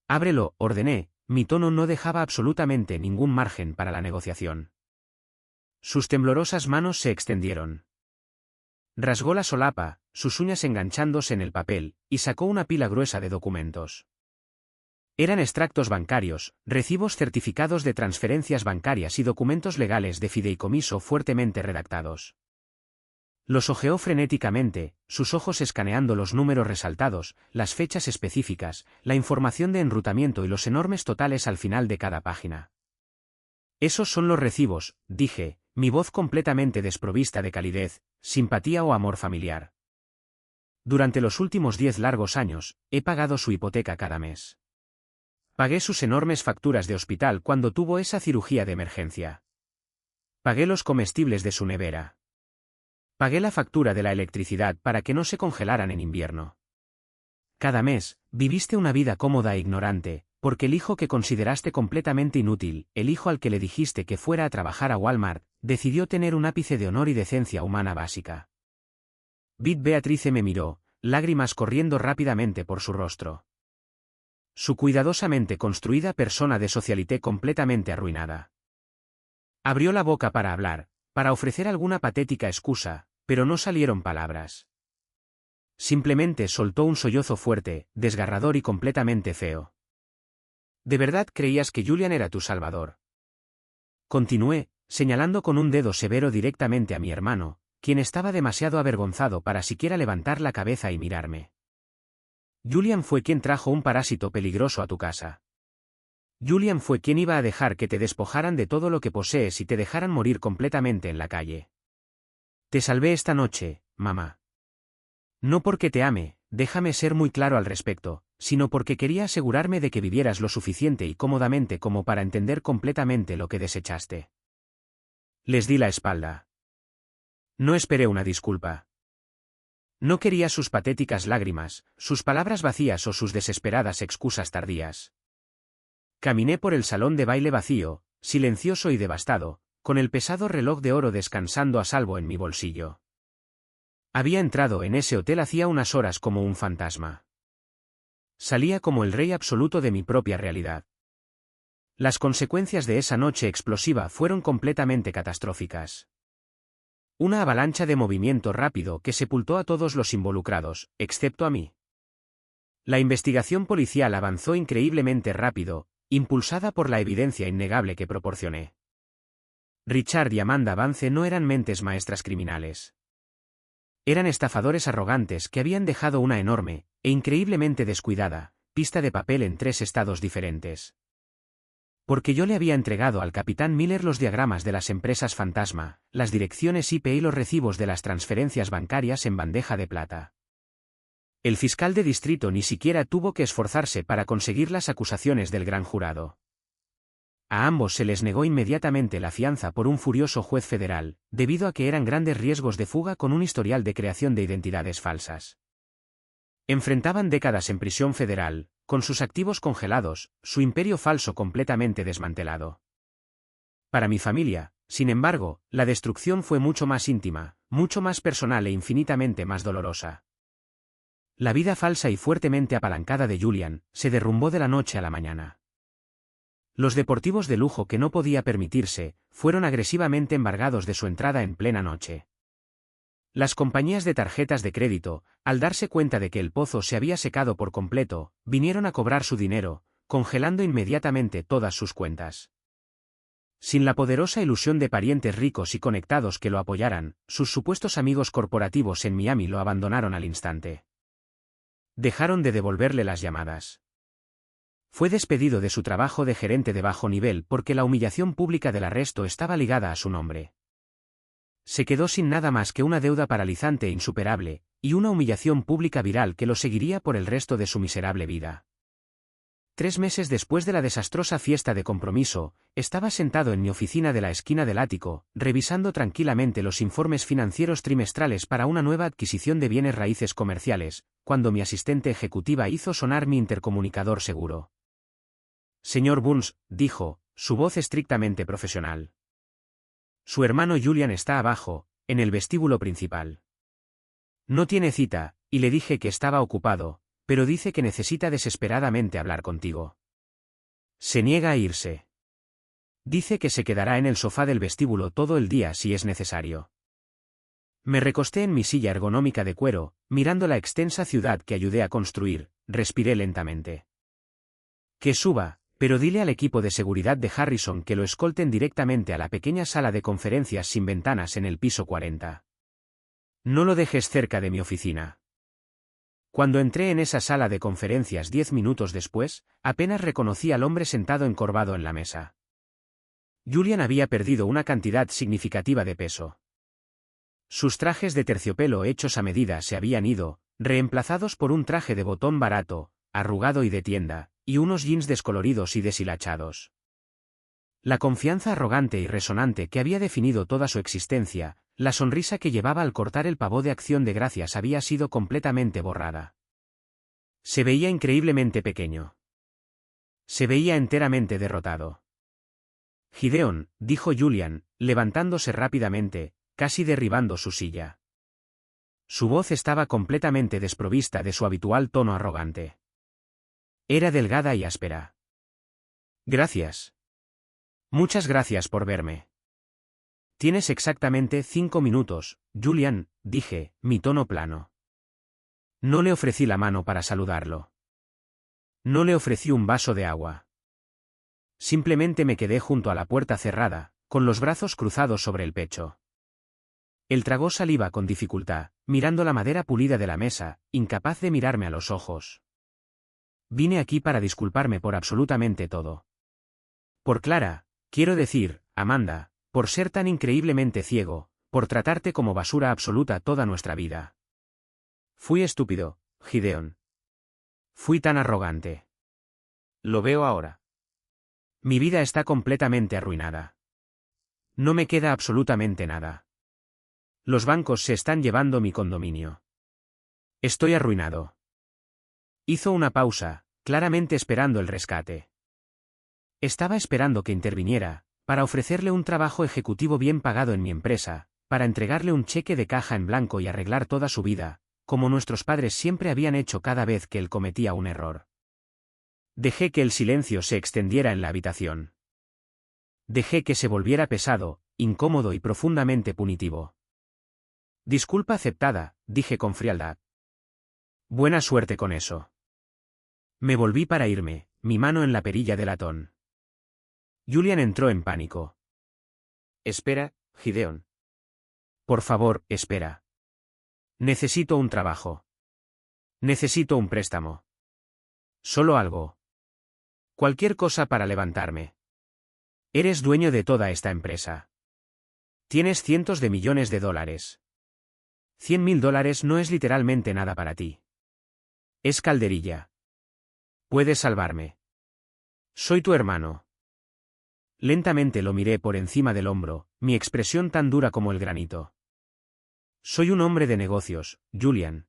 Ábrelo, ordené, mi tono no dejaba absolutamente ningún margen para la negociación. Sus temblorosas manos se extendieron. Rasgó la solapa, sus uñas enganchándose en el papel, y sacó una pila gruesa de documentos. Eran extractos bancarios, recibos certificados de transferencias bancarias y documentos legales de fideicomiso fuertemente redactados. Los hojeó frenéticamente, sus ojos escaneando los números resaltados, las fechas específicas, la información de enrutamiento y los enormes totales al final de cada página. Esos son los recibos, dije, mi voz completamente desprovista de calidez, simpatía o amor familiar. Durante los últimos 10 largos años, he pagado su hipoteca cada mes. Pagué sus enormes facturas de hospital cuando tuvo esa cirugía de emergencia. Pagué los comestibles de su nevera. Pagué la factura de la electricidad para que no se congelaran en invierno. Cada mes, viviste una vida cómoda e ignorante, porque el hijo que consideraste completamente inútil, el hijo al que le dijiste que fuera a trabajar a Walmart, decidió tener un ápice de honor y decencia humana básica. Beatrice me miró, lágrimas corriendo rápidamente por su rostro. Su cuidadosamente construida persona de socialité completamente arruinada. Abrió la boca para hablar, para ofrecer alguna patética excusa, pero no salieron palabras. Simplemente soltó un sollozo fuerte, desgarrador y completamente feo. ¿De verdad creías que Julian era tu salvador? Continué, señalando con un dedo severo directamente a mi hermano, quien estaba demasiado avergonzado para siquiera levantar la cabeza y mirarme. Julian fue quien trajo un parásito peligroso a tu casa. Julian fue quien iba a dejar que te despojaran de todo lo que posees y te dejaran morir completamente en la calle. Te salvé esta noche, mamá. No porque te ame, déjame ser muy claro al respecto, sino porque quería asegurarme de que vivieras lo suficiente y cómodamente como para entender completamente lo que desechaste. Les di la espalda. No esperé una disculpa. No quería sus patéticas lágrimas, sus palabras vacías o sus desesperadas excusas tardías. Caminé por el salón de baile vacío, silencioso y devastado, con el pesado reloj de oro descansando a salvo en mi bolsillo. Había entrado en ese hotel hacía unas horas como un fantasma. Salía como el rey absoluto de mi propia realidad. Las consecuencias de esa noche explosiva fueron completamente catastróficas. Una avalancha de movimiento rápido que sepultó a todos los involucrados, excepto a mí. La investigación policial avanzó increíblemente rápido, impulsada por la evidencia innegable que proporcioné. Richard y Amanda Vance no eran mentes maestras criminales. Eran estafadores arrogantes que habían dejado una enorme, e increíblemente descuidada, pista de papel en 3 estados diferentes. Porque yo le había entregado al capitán Miller los diagramas de las empresas fantasma, las direcciones IP y los recibos de las transferencias bancarias en bandeja de plata. El fiscal de distrito ni siquiera tuvo que esforzarse para conseguir las acusaciones del gran jurado. A ambos se les negó inmediatamente la fianza por un furioso juez federal, debido a que eran grandes riesgos de fuga con un historial de creación de identidades falsas. Enfrentaban décadas en prisión federal, con sus activos congelados, su imperio falso completamente desmantelado. Para mi familia, sin embargo, la destrucción fue mucho más íntima, mucho más personal e infinitamente más dolorosa. La vida falsa y fuertemente apalancada de Julian se derrumbó de la noche a la mañana. Los deportivos de lujo que no podía permitirse fueron agresivamente embargados de su entrada en plena noche. Las compañías de tarjetas de crédito, al darse cuenta de que el pozo se había secado por completo, vinieron a cobrar su dinero, congelando inmediatamente todas sus cuentas. Sin la poderosa ilusión de parientes ricos y conectados que lo apoyaran, sus supuestos amigos corporativos en Miami lo abandonaron al instante. Dejaron de devolverle las llamadas. Fue despedido de su trabajo de gerente de bajo nivel porque la humillación pública del arresto estaba ligada a su nombre. Se quedó sin nada más que una deuda paralizante e insuperable, y una humillación pública viral que lo seguiría por el resto de su miserable vida. 3 meses después de la desastrosa fiesta de compromiso, estaba sentado en mi oficina de la esquina del ático, revisando tranquilamente los informes financieros trimestrales para una nueva adquisición de bienes raíces comerciales, cuando mi asistente ejecutiva hizo sonar mi intercomunicador seguro. Señor Burns, dijo, su voz estrictamente profesional. Su hermano Julian está abajo, en el vestíbulo principal. No tiene cita, y le dije que estaba ocupado, pero dice que necesita desesperadamente hablar contigo. Se niega a irse. Dice que se quedará en el sofá del vestíbulo todo el día si es necesario. Me recosté en mi silla ergonómica de cuero, mirando la extensa ciudad que ayudé a construir, respiré lentamente. Que suba, pero dile al equipo de seguridad de Harrison que lo escolten directamente a la pequeña sala de conferencias sin ventanas en el piso 40. No lo dejes cerca de mi oficina. Cuando entré en esa sala de conferencias 10 minutos después, apenas reconocí al hombre sentado encorvado en la mesa. Julian había perdido una cantidad significativa de peso. Sus trajes de terciopelo hechos a medida se habían ido, reemplazados por un traje de botón barato, arrugado y de tienda, y unos jeans descoloridos y deshilachados. La confianza arrogante y resonante que había definido toda su existencia, la sonrisa que llevaba al cortar el pavó de Acción de Gracias había sido completamente borrada. Se veía increíblemente pequeño. Se veía enteramente derrotado. Gideon, dijo Julian, levantándose rápidamente, casi derribando su silla. Su voz estaba completamente desprovista de su habitual tono arrogante. Era delgada y áspera. Gracias. Muchas gracias por verme. Tienes exactamente 5 minutos, Julian, dije, mi tono plano. No le ofrecí la mano para saludarlo. No le ofrecí un vaso de agua. Simplemente me quedé junto a la puerta cerrada, con los brazos cruzados sobre el pecho. Él tragó saliva con dificultad, mirando la madera pulida de la mesa, incapaz de mirarme a los ojos. Vine aquí para disculparme por absolutamente todo. Por Clara, quiero decir, Amanda, por ser tan increíblemente ciego, por tratarte como basura absoluta toda nuestra vida. Fui estúpido, Gideon. Fui tan arrogante. Lo veo ahora. Mi vida está completamente arruinada. No me queda absolutamente nada. Los bancos se están llevando mi condominio. Estoy arruinado. Hizo una pausa, claramente esperando el rescate. Estaba esperando que interviniera, para ofrecerle un trabajo ejecutivo bien pagado en mi empresa, para entregarle un cheque de caja en blanco y arreglar toda su vida, como nuestros padres siempre habían hecho cada vez que él cometía un error. Dejé que el silencio se extendiera en la habitación. Dejé que se volviera pesado, incómodo y profundamente punitivo. Disculpa aceptada, dije con frialdad. Buena suerte con eso. Me volví para irme, mi mano en la perilla de latón. Julian entró en pánico. Espera, Gideon. Por favor, espera. Necesito un trabajo. Necesito un préstamo. Solo algo. Cualquier cosa para levantarme. Eres dueño de toda esta empresa. Tienes cientos de millones de dólares. $100.000 no es literalmente nada para ti. Es calderilla. Puedes salvarme. Soy tu hermano. Lentamente lo miré por encima del hombro, mi expresión tan dura como el granito. Soy un hombre de negocios, Julian.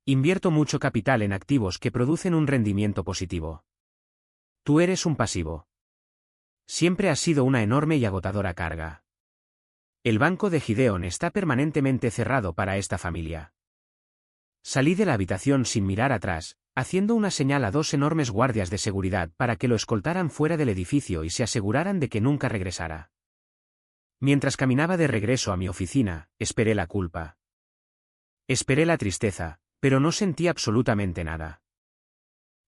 Invierto mucho capital en activos que producen un rendimiento positivo. Tú eres un pasivo. Siempre has sido una enorme y agotadora carga. El banco de Gideon está permanentemente cerrado para esta familia. Salí de la habitación sin mirar atrás, haciendo una señal a 2 enormes guardias de seguridad para que lo escoltaran fuera del edificio y se aseguraran de que nunca regresara. Mientras caminaba de regreso a mi oficina, esperé la culpa. Esperé la tristeza, pero no sentí absolutamente nada.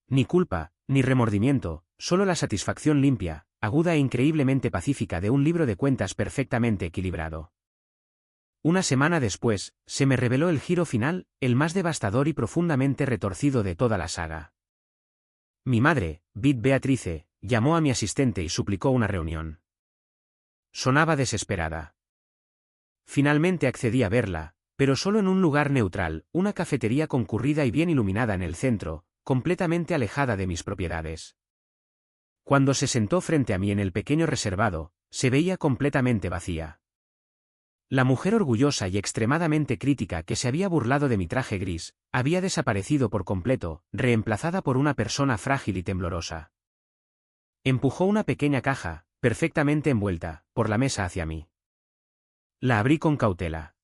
Ni culpa, ni remordimiento, solo la satisfacción limpia, aguda e increíblemente pacífica de un libro de cuentas perfectamente equilibrado. Una semana después, se me reveló el giro final, el más devastador y profundamente retorcido de toda la saga. Mi madre, Beatrice, llamó a mi asistente y suplicó una reunión. Sonaba desesperada. Finalmente accedí a verla, pero solo en un lugar neutral, una cafetería concurrida y bien iluminada en el centro, completamente alejada de mis propiedades. Cuando se sentó frente a mí en el pequeño reservado, se veía completamente vacía. La mujer orgullosa y extremadamente crítica que se había burlado de mi traje gris, había desaparecido por completo, reemplazada por una persona frágil y temblorosa. Empujó una pequeña caja, perfectamente envuelta, por la mesa hacia mí. La abrí con cautela.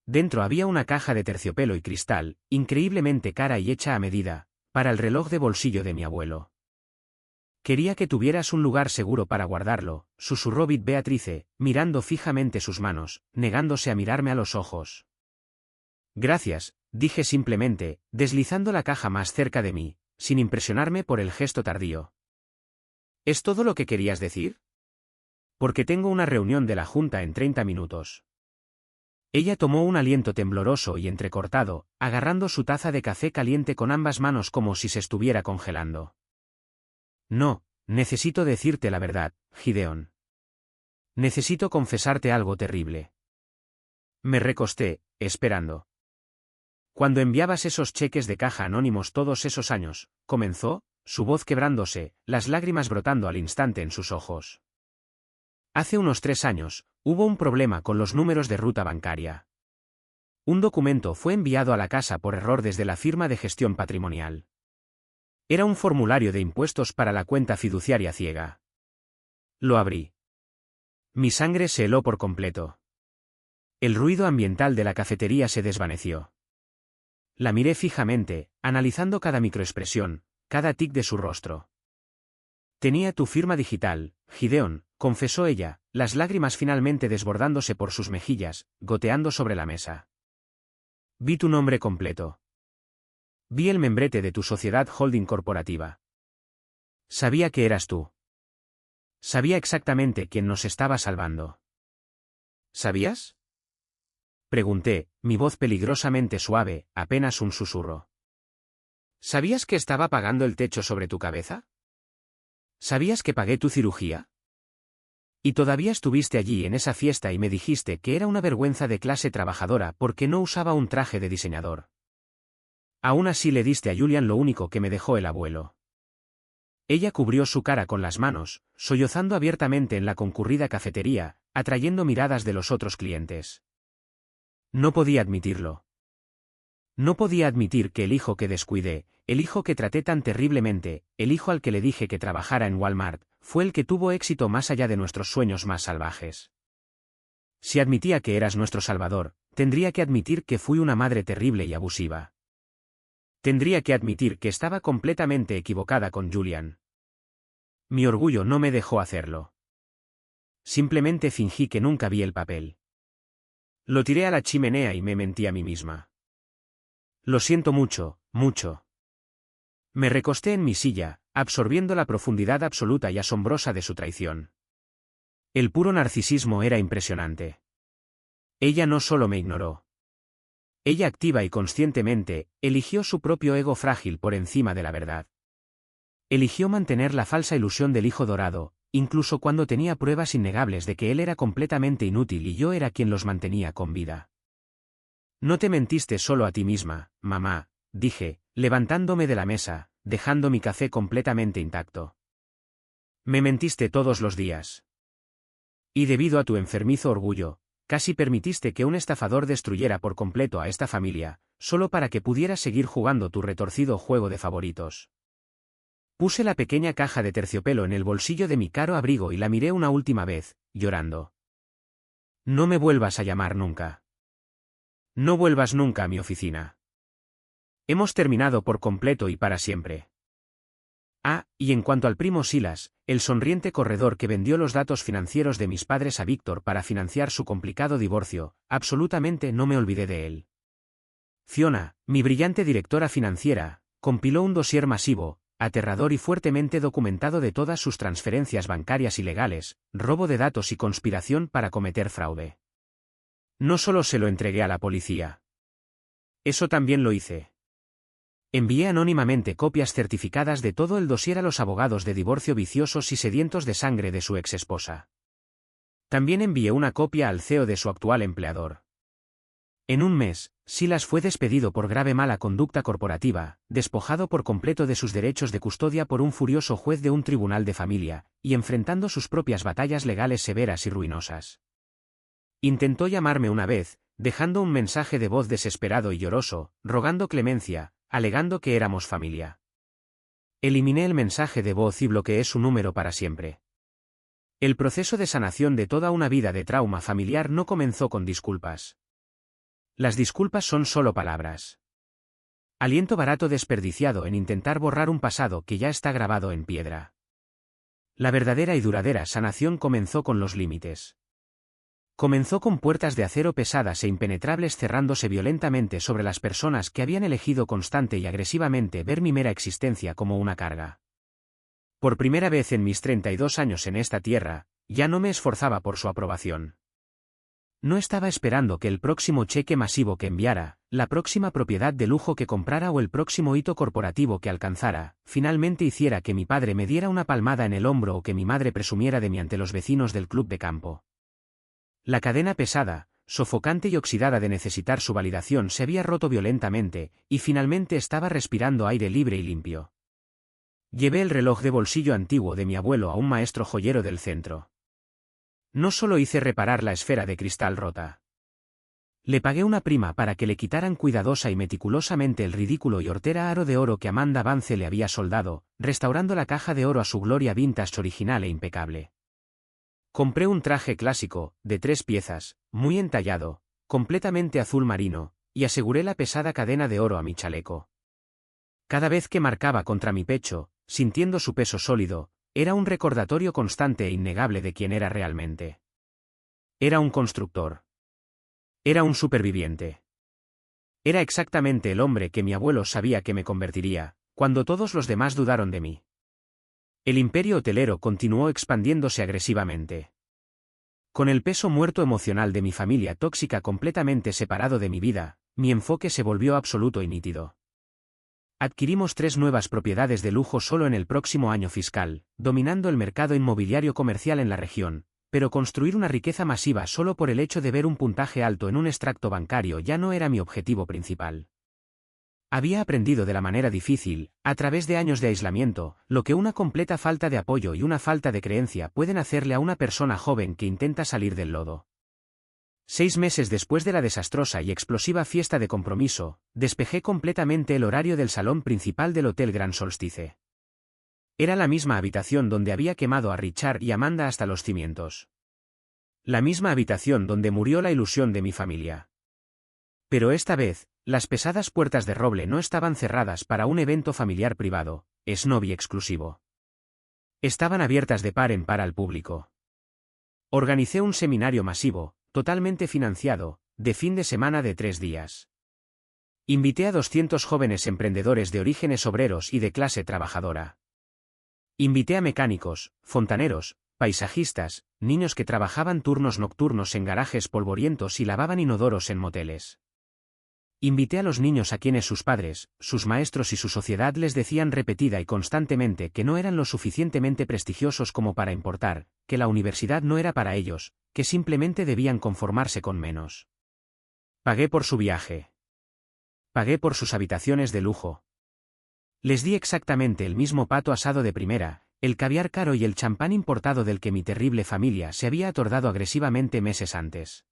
Dentro había una caja de terciopelo y cristal, increíblemente cara y hecha a medida, para el reloj de bolsillo de mi abuelo. Quería que tuvieras un lugar seguro para guardarlo, susurró Beatrice, mirando fijamente sus manos, negándose a mirarme a los ojos. Gracias, dije simplemente, deslizando la caja más cerca de mí, sin impresionarme por el gesto tardío. ¿Es todo lo que querías decir? Porque tengo una reunión de la Junta en 30 minutos. Ella tomó un aliento tembloroso y entrecortado, agarrando su taza de café caliente con ambas manos como si se estuviera congelando. No, necesito decirte la verdad, Gideon. Necesito confesarte algo terrible. Me recosté, esperando. Cuando enviabas esos cheques de caja anónimos todos esos años, comenzó, su voz quebrándose, las lágrimas brotando al instante en sus ojos. Hace unos 3 años, hubo un problema con los números de ruta bancaria. Un documento fue enviado a la casa por error desde la firma de gestión patrimonial. Era un formulario de impuestos para la cuenta fiduciaria ciega. Lo abrí. Mi sangre se heló por completo. El ruido ambiental de la cafetería se desvaneció. La miré fijamente, analizando cada microexpresión, cada tic de su rostro. Tenía tu firma digital, Gideon, confesó ella, las lágrimas finalmente desbordándose por sus mejillas, goteando sobre la mesa. Vi tu nombre completo. Vi el membrete de tu sociedad holding corporativa. Sabía que eras tú. Sabía exactamente quién nos estaba salvando. ¿Sabías? Pregunté, mi voz peligrosamente suave, apenas un susurro. ¿Sabías que estaba pagando el techo sobre tu cabeza? ¿Sabías que pagué tu cirugía? Y todavía estuviste allí en esa fiesta y me dijiste que era una vergüenza de clase trabajadora porque no usaba un traje de diseñador. Aún así le diste a Julian lo único que me dejó el abuelo. Ella cubrió su cara con las manos, sollozando abiertamente en la concurrida cafetería, atrayendo miradas de los otros clientes. No podía admitirlo. No podía admitir que el hijo que descuidé, el hijo que traté tan terriblemente, el hijo al que le dije que trabajara en Walmart, fue el que tuvo éxito más allá de nuestros sueños más salvajes. Si admitía que eras nuestro salvador, tendría que admitir que fui una madre terrible y abusiva. Tendría que admitir que estaba completamente equivocada con Julian. Mi orgullo no me dejó hacerlo. Simplemente fingí que nunca vi el papel. Lo tiré a la chimenea y me mentí a mí misma. Lo siento mucho, mucho. Me recosté en mi silla, absorbiendo la profundidad absoluta y asombrosa de su traición. El puro narcisismo era impresionante. Ella no solo me ignoró. Ella activa y conscientemente, eligió su propio ego frágil por encima de la verdad. Eligió mantener la falsa ilusión del hijo dorado, incluso cuando tenía pruebas innegables de que él era completamente inútil y yo era quien los mantenía con vida. No te mentiste solo a ti misma, mamá, dije, levantándome de la mesa, dejando mi café completamente intacto. Me mentiste todos los días. Y debido a tu enfermizo orgullo, casi permitiste que un estafador destruyera por completo a esta familia, solo para que pudieras seguir jugando tu retorcido juego de favoritos. Puse la pequeña caja de terciopelo en el bolsillo de mi caro abrigo y la miré una última vez, llorando. No me vuelvas a llamar nunca. No vuelvas nunca a mi oficina. Hemos terminado por completo y para siempre. Ah, y en cuanto al primo Silas, el sonriente corredor que vendió los datos financieros de mis padres a Víctor para financiar su complicado divorcio, absolutamente no me olvidé de él. Fiona, mi brillante directora financiera, compiló un dossier masivo, aterrador y fuertemente documentado de todas sus transferencias bancarias ilegales, robo de datos y conspiración para cometer fraude. No solo se lo entregué a la policía. Eso también lo hice. Envié anónimamente copias certificadas de todo el dossier a los abogados de divorcio viciosos y sedientos de sangre de su exesposa. También envié una copia al CEO de su actual empleador. En un mes, Silas fue despedido por grave mala conducta corporativa, despojado por completo de sus derechos de custodia por un furioso juez de un tribunal de familia, y enfrentando sus propias batallas legales severas y ruinosas. Intentó llamarme una vez, dejando un mensaje de voz desesperado y lloroso, rogando clemencia, alegando que éramos familia. Eliminé el mensaje de voz y bloqueé su número para siempre. El proceso de sanación de toda una vida de trauma familiar no comenzó con disculpas. Las disculpas son solo palabras. Aliento barato desperdiciado en intentar borrar un pasado que ya está grabado en piedra. La verdadera y duradera sanación comenzó con los límites. Comenzó con puertas de acero pesadas e impenetrables cerrándose violentamente sobre las personas que habían elegido constante y agresivamente ver mi mera existencia como una carga. Por primera vez en mis 32 años en esta tierra, ya no me esforzaba por su aprobación. No estaba esperando que el próximo cheque masivo que enviara, la próxima propiedad de lujo que comprara o el próximo hito corporativo que alcanzara, finalmente hiciera que mi padre me diera una palmada en el hombro o que mi madre presumiera de mí ante los vecinos del club de campo. La cadena pesada, sofocante y oxidada de necesitar su validación se había roto violentamente, y finalmente estaba respirando aire libre y limpio. Llevé el reloj de bolsillo antiguo de mi abuelo a un maestro joyero del centro. No solo hice reparar la esfera de cristal rota. Le pagué una prima para que le quitaran cuidadosa y meticulosamente el ridículo y hortera aro de oro que Amanda Vance le había soldado, restaurando la caja de oro a su gloria vintage original e impecable. Compré un traje clásico, de 3 piezas, muy entallado, completamente azul marino, y aseguré la pesada cadena de oro a mi chaleco. Cada vez que marcaba contra mi pecho, sintiendo su peso sólido, era un recordatorio constante e innegable de quién era realmente. Era un constructor. Era un superviviente. Era exactamente el hombre que mi abuelo sabía que me convertiría, cuando todos los demás dudaron de mí. El imperio hotelero continuó expandiéndose agresivamente. Con el peso muerto emocional de mi familia tóxica completamente separado de mi vida, mi enfoque se volvió absoluto y nítido. Adquirimos 3 nuevas propiedades de lujo solo en el próximo año fiscal, dominando el mercado inmobiliario comercial en la región, pero construir una riqueza masiva solo por el hecho de ver un puntaje alto en un extracto bancario ya no era mi objetivo principal. Había aprendido de la manera difícil, a través de años de aislamiento, lo que una completa falta de apoyo y una falta de creencia pueden hacerle a una persona joven que intenta salir del lodo. 6 meses después de la desastrosa y explosiva fiesta de compromiso, despejé completamente el horario del salón principal del Hotel Gran Solstice. Era la misma habitación donde había quemado a Richard y Amanda hasta los cimientos. La misma habitación donde murió la ilusión de mi familia. Pero esta vez, las pesadas puertas de roble no estaban cerradas para un evento familiar privado, snob y exclusivo. Estaban abiertas de par en par al público. Organicé un seminario masivo, totalmente financiado, de fin de semana de 3 días. Invité a 200 jóvenes emprendedores de orígenes obreros y de clase trabajadora. Invité a mecánicos, fontaneros, paisajistas, niños que trabajaban turnos nocturnos en garajes polvorientos y lavaban inodoros en moteles. Invité a los niños a quienes sus padres, sus maestros y su sociedad les decían repetida y constantemente que no eran lo suficientemente prestigiosos como para importar, que la universidad no era para ellos, que simplemente debían conformarse con menos. Pagué por su viaje. Pagué por sus habitaciones de lujo. Les di exactamente el mismo pato asado de primera, el caviar caro y el champán importado del que mi terrible familia se había atordado agresivamente meses antes.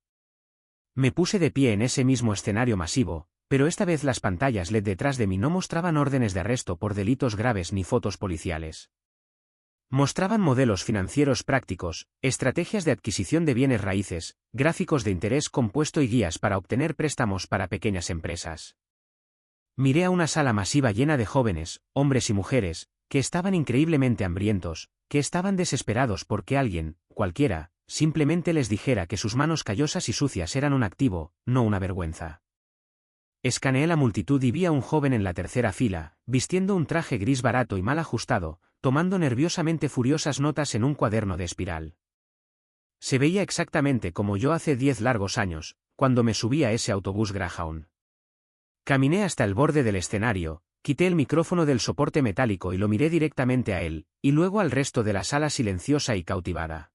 Me puse de pie en ese mismo escenario masivo, pero esta vez las pantallas LED detrás de mí no mostraban órdenes de arresto por delitos graves ni fotos policiales. Mostraban modelos financieros prácticos, estrategias de adquisición de bienes raíces, gráficos de interés compuesto y guías para obtener préstamos para pequeñas empresas. Miré a una sala masiva llena de jóvenes, hombres y mujeres, que estaban increíblemente hambrientos, que estaban desesperados porque alguien, cualquiera, simplemente les dijera que sus manos callosas y sucias eran un activo, no una vergüenza. Escaneé la multitud y vi a un joven en la tercera fila, vistiendo un traje gris barato y mal ajustado, tomando nerviosamente furiosas notas en un cuaderno de espiral. Se veía exactamente como yo hace 10 largos años, cuando me subí a ese autobús Greyhound. Caminé hasta el borde del escenario, quité el micrófono del soporte metálico y lo miré directamente a él, y luego al resto de la sala silenciosa y cautivada.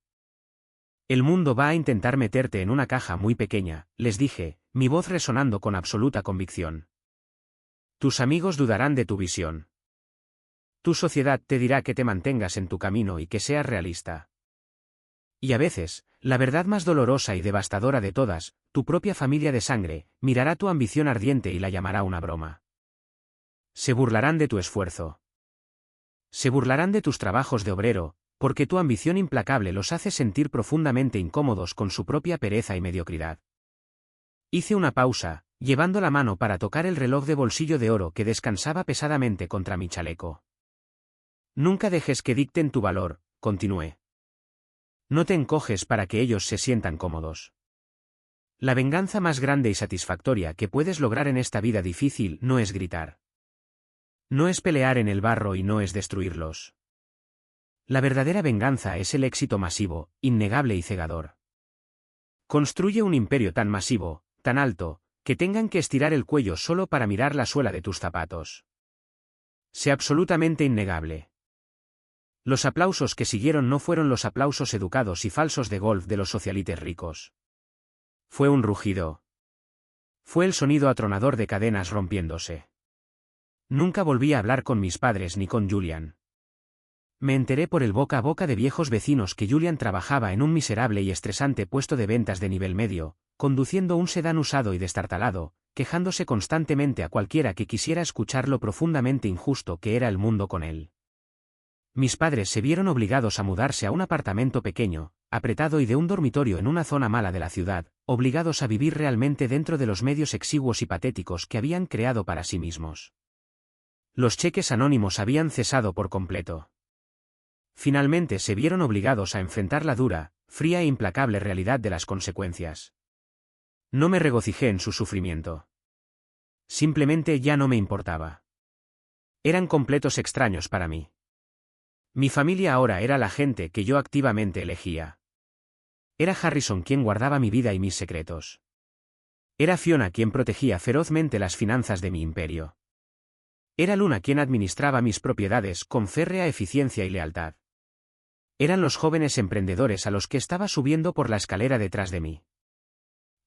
El mundo va a intentar meterte en una caja muy pequeña, les dije, mi voz resonando con absoluta convicción. Tus amigos dudarán de tu visión. Tu sociedad te dirá que te mantengas en tu camino y que seas realista. Y a veces, la verdad más dolorosa y devastadora de todas, tu propia familia de sangre, mirará tu ambición ardiente y la llamará una broma. Se burlarán de tu esfuerzo. Se burlarán de tus trabajos de obrero, porque tu ambición implacable los hace sentir profundamente incómodos con su propia pereza y mediocridad. Hice una pausa, llevando la mano para tocar el reloj de bolsillo de oro que descansaba pesadamente contra mi chaleco. Nunca dejes que dicten tu valor, continué. No te encoges para que ellos se sientan cómodos. La venganza más grande y satisfactoria que puedes lograr en esta vida difícil no es gritar. No es pelear en el barro y no es destruirlos. La verdadera venganza es el éxito masivo, innegable y cegador. Construye un imperio tan masivo, tan alto, que tengan que estirar el cuello solo para mirar la suela de tus zapatos. Sé absolutamente innegable. Los aplausos que siguieron no fueron los aplausos educados y falsos de golf de los socialites ricos. Fue un rugido. Fue el sonido atronador de cadenas rompiéndose. Nunca volví a hablar con mis padres ni con Julian. Me enteré por el boca a boca de viejos vecinos que Julian trabajaba en un miserable y estresante puesto de ventas de nivel medio, conduciendo un sedán usado y destartalado, quejándose constantemente a cualquiera que quisiera escuchar lo profundamente injusto que era el mundo con él. Mis padres se vieron obligados a mudarse a un apartamento pequeño, apretado y de un dormitorio en una zona mala de la ciudad, obligados a vivir realmente dentro de los medios exiguos y patéticos que habían creado para sí mismos. Los cheques anónimos habían cesado por completo. Finalmente se vieron obligados a enfrentar la dura, fría e implacable realidad de las consecuencias. No me regocijé en su sufrimiento. Simplemente ya no me importaba. Eran completos extraños para mí. Mi familia ahora era la gente que yo activamente elegía. Era Harrison quien guardaba mi vida y mis secretos. Era Fiona quien protegía ferozmente las finanzas de mi imperio. Era Luna quien administraba mis propiedades con férrea eficiencia y lealtad. Eran los jóvenes emprendedores a los que estaba subiendo por la escalera detrás de mí.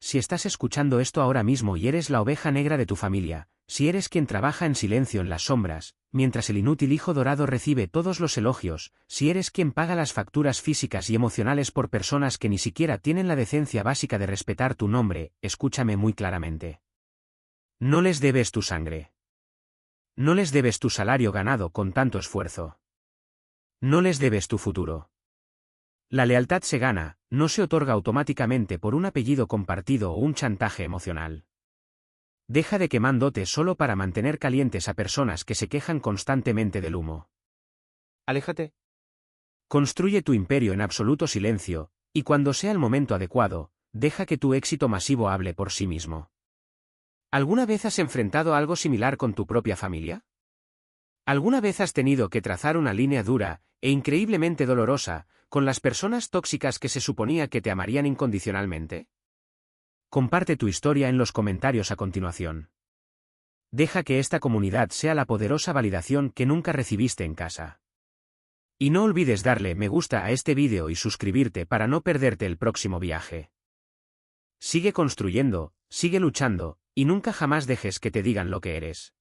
Si estás escuchando esto ahora mismo y eres la oveja negra de tu familia, si eres quien trabaja en silencio en las sombras, mientras el inútil hijo dorado recibe todos los elogios, si eres quien paga las facturas físicas y emocionales por personas que ni siquiera tienen la decencia básica de respetar tu nombre, escúchame muy claramente. No les debes tu sangre. No les debes tu salario ganado con tanto esfuerzo. No les debes tu futuro. La lealtad se gana, no se otorga automáticamente por un apellido compartido o un chantaje emocional. Deja de quemándote solo para mantener calientes a personas que se quejan constantemente del humo. Aléjate. Construye tu imperio en absoluto silencio, y cuando sea el momento adecuado, deja que tu éxito masivo hable por sí mismo. ¿Alguna vez has enfrentado algo similar con tu propia familia? ¿Alguna vez has tenido que trazar una línea dura, e increíblemente dolorosa, con las personas tóxicas que se suponía que te amarían incondicionalmente? Comparte tu historia en los comentarios a continuación. Deja que esta comunidad sea la poderosa validación que nunca recibiste en casa. Y no olvides darle me gusta a este vídeo y suscribirte para no perderte el próximo viaje. Sigue construyendo, sigue luchando, y nunca jamás dejes que te digan lo que eres.